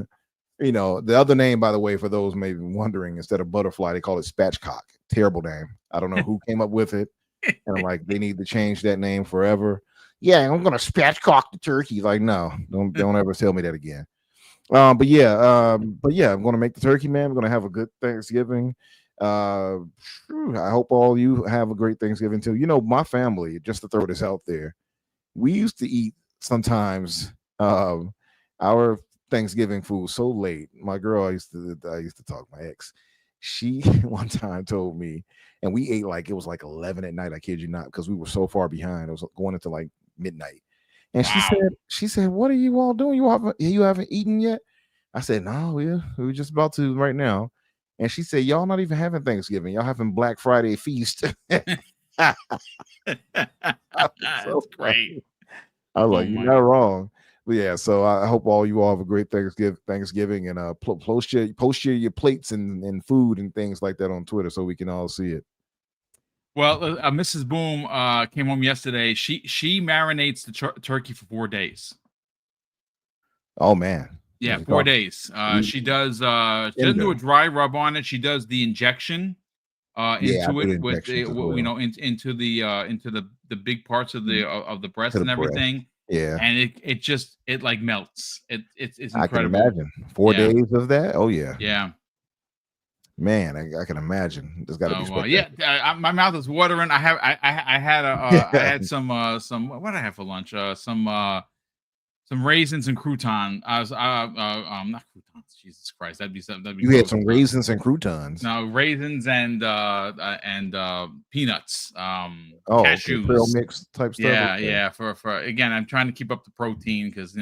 the other name, by the way, for those maybe wondering, instead of butterfly, they call it spatchcock. Terrible name. I don't know who came up with it. And I'm like, they need to change that name forever. Yeah, I'm gonna spatchcock the turkey. Like, no, don't ever tell me that again. But I'm gonna make the turkey, man. I'm gonna have a good Thanksgiving. I hope all you have a great Thanksgiving too. My family, just to throw this out there, we used to eat sometimes our Thanksgiving food so late. My girl, I used to talk, my ex, she one time told me, and we ate like it was like 11 at night. I kid you not, because we were so far behind. It was going into like midnight. And she said, "What are you all doing? You haven't eaten yet?" I said, "No, we're just about to right now." And she said, "Y'all not even having Thanksgiving. Y'all having Black Friday feast." That's great. I was like, "You're not wrong." But yeah, so I hope all you all have a great Thanksgiving, and post your plates and food and things like that on Twitter so we can all see it. Well, Mrs. Boom came home yesterday. She marinates the turkey for 4 days. Oh man. Yeah, 4 days. She does. She doesn't do a dry rub on it. She does the injection into it with the into the big parts of the breast and everything. Yeah, and it like melts. It's incredible. I can imagine 4 days of that. Oh yeah. Yeah. Man, I can imagine. There's got to be. My mouth is watering. I had some what did I have for lunch? Some raisins and crouton. Not croutons. Jesus Christ, that'd be something. You had some raisins and croutons. No, raisins and peanuts. Cashews, trail mix type stuff. Yeah. For again, I'm trying to keep up the protein because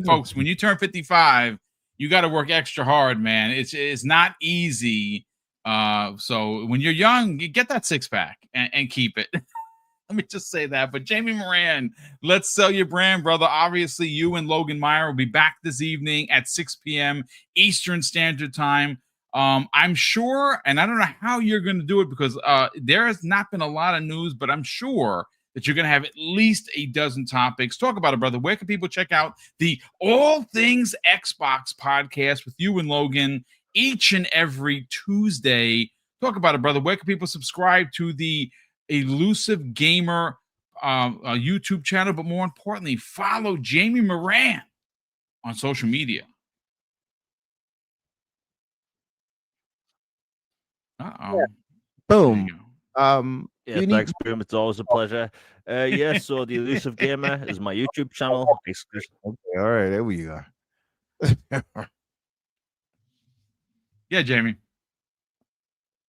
folks, when you turn 55. You got to work extra hard, man. It's not easy. So when you're young, you get that 6-pack and keep it. Let me just say that. But Jamie Moran, let's sell your brand, brother. Obviously, you and Logan Meyer will be back this evening at 6 p.m. Eastern Standard Time. I'm sure, and I don't know how you're going to do it because there has not been a lot of news, but I'm sure that you're going to have at least a dozen topics. Talk about it, brother. Where can people check out the All Things Xbox podcast with you and Logan each and every Tuesday? Talk about it, brother. Where can people subscribe to the Elusive Gamer YouTube channel? But more importantly, follow Jamie Moran on social media. Uh-oh. Yeah. Boom. Thanks, Boom. It's always a pleasure. So the Elusive Gamer is my YouTube channel. Okay, all right, there we go. Yeah, Jamie.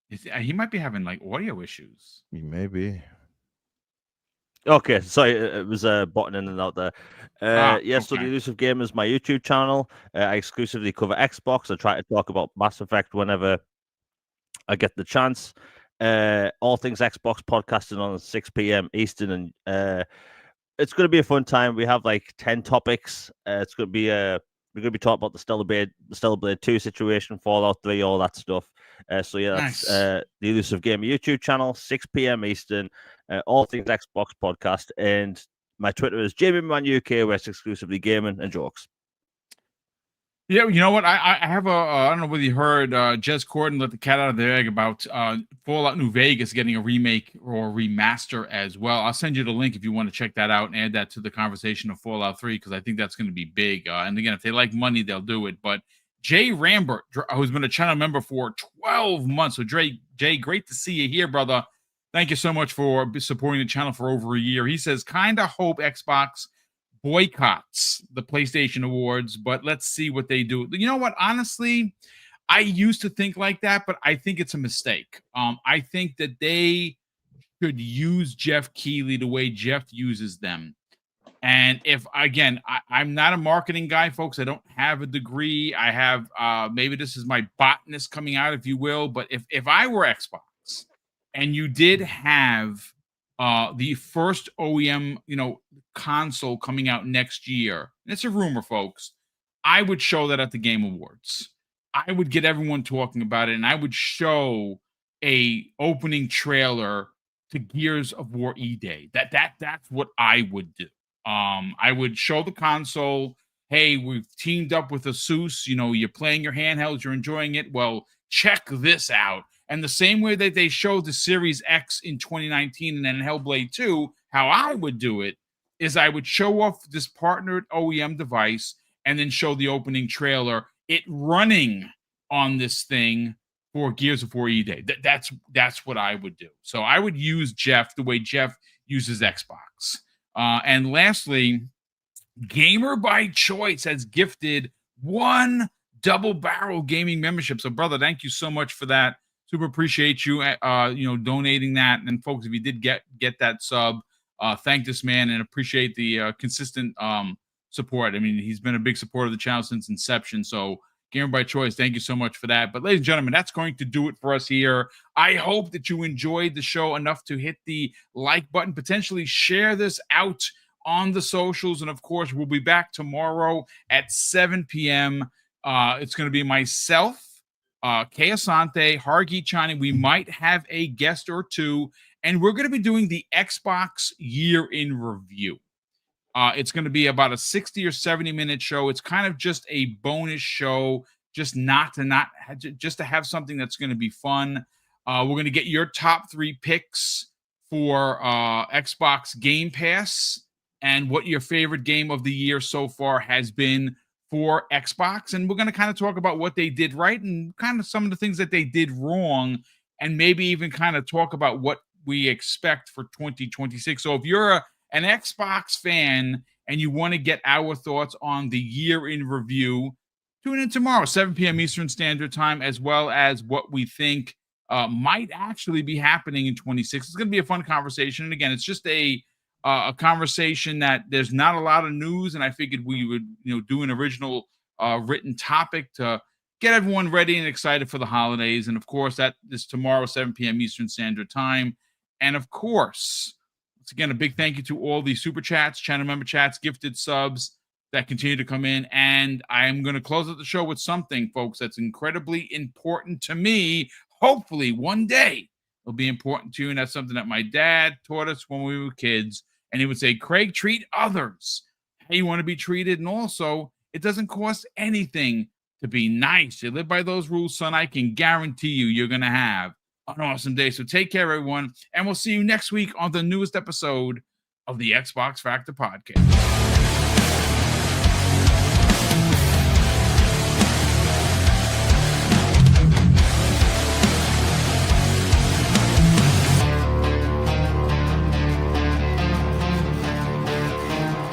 He might be having like audio issues. He may be. Okay, sorry, it was button in and out there. So the Elusive Gamer is my YouTube channel. I exclusively cover Xbox. I try to talk about Mass Effect whenever I get the chance. All Things Xbox podcasting on 6 p.m. Eastern, and it's going to be a fun time. We have like 10 topics. It's going to be we're going to be talking about the Stellar Blade 2 situation, Fallout 3, all that stuff. That's nice. The Elusive Gamer YouTube channel, 6 p.m. Eastern. All Things Xbox podcast, and my Twitter is JamieManUK, where it's exclusively gaming and jokes. Yeah, you know what? I have I don't know whether you heard Jez Corden let the cat out of the bag about Fallout New Vegas getting a remake or remaster as well. I'll send you the link if you want to check that out and add that to the conversation of Fallout 3, because I think that's going to be big. And again, if they like money, they'll do it. But Jay Rambert, who's been a channel member for 12 months. So Jay, great to see you here, brother. Thank you so much for supporting the channel for over a year. He says, kind of hope Xbox boycotts the PlayStation Awards, but let's see what they do. You know what? Honestly, I used to think like that, but I think it's a mistake. I think that they could use Jeff Keighley the way Jeff uses them. And if, again, I'm not a marketing guy, folks. I don't have a degree. I have, maybe this is my botanist coming out, if you will. But if I were Xbox and you did have the first OEM, console coming out next year, and it's a rumor, folks, I would show that at the Game Awards. I would get everyone talking about it, and I would show a opening trailer to Gears of War E-Day. That's what I would do. I would show the console. Hey, we've teamed up with Asus. You're playing your handhelds, you're enjoying it. Well, check this out. And the same way that they showed the Series X in 2019 and then Hellblade 2, how I would do it is I would show off this partnered OEM device and then show the opening trailer, it running on this thing for Gears of War E-Day. That's what I would do. So I would use Jeff the way Jeff uses Xbox. And lastly, Gamer by Choice has gifted 1 Double Barrel Gaming membership. So, brother, thank you so much for that. Super appreciate you, donating that. And folks, if you did get that sub, thank this man and appreciate the consistent support. I mean, he's been a big supporter of the channel since inception. So, Gamer by Choice, thank you so much for that. But ladies and gentlemen, that's going to do it for us here. I hope that you enjoyed the show enough to hit the like button, potentially share this out on the socials. And of course, we'll be back tomorrow at 7 p.m. It's going to be myself, Kay Asante, Hargeet Chani. We might have a guest or two, and we're going to be doing the Xbox year in review. It's going to be about a 60 or 70 minute show. It's kind of just a bonus show, just to have something that's going to be fun. We're going to get your top 3 picks for Xbox Game Pass and what your favorite game of the year so far has been for Xbox. And we're going to kind of talk about what they did right and kind of some of the things that they did wrong, and maybe even kind of talk about what we expect for 2026. So if you're an Xbox fan and you want to get our thoughts on the year in review, tune in tomorrow, 7 p.m. Eastern Standard Time, as well as what we think might actually be happening in 26. It's going to be a fun conversation. And again, it's just a conversation that there's not a lot of news, and I figured we would do an original written topic to get everyone ready and excited for the holidays. And of course, that is tomorrow, 7 p.m. Eastern Standard Time. And of course, once again, a big thank you to all the super chats, channel member chats, gifted subs that continue to come in. And I'm going to close out the show with something, folks, that's incredibly important to me. Hopefully one day it'll be important to you. And that's something that my dad taught us when we were kids. And he would say, Craig, treat others how you want to be treated. And also, it doesn't cost anything to be nice. You live by those rules, son. I can guarantee you're going to have an awesome day. So take care, everyone. And we'll see you next week on the newest episode of the Xbox Factor Podcast.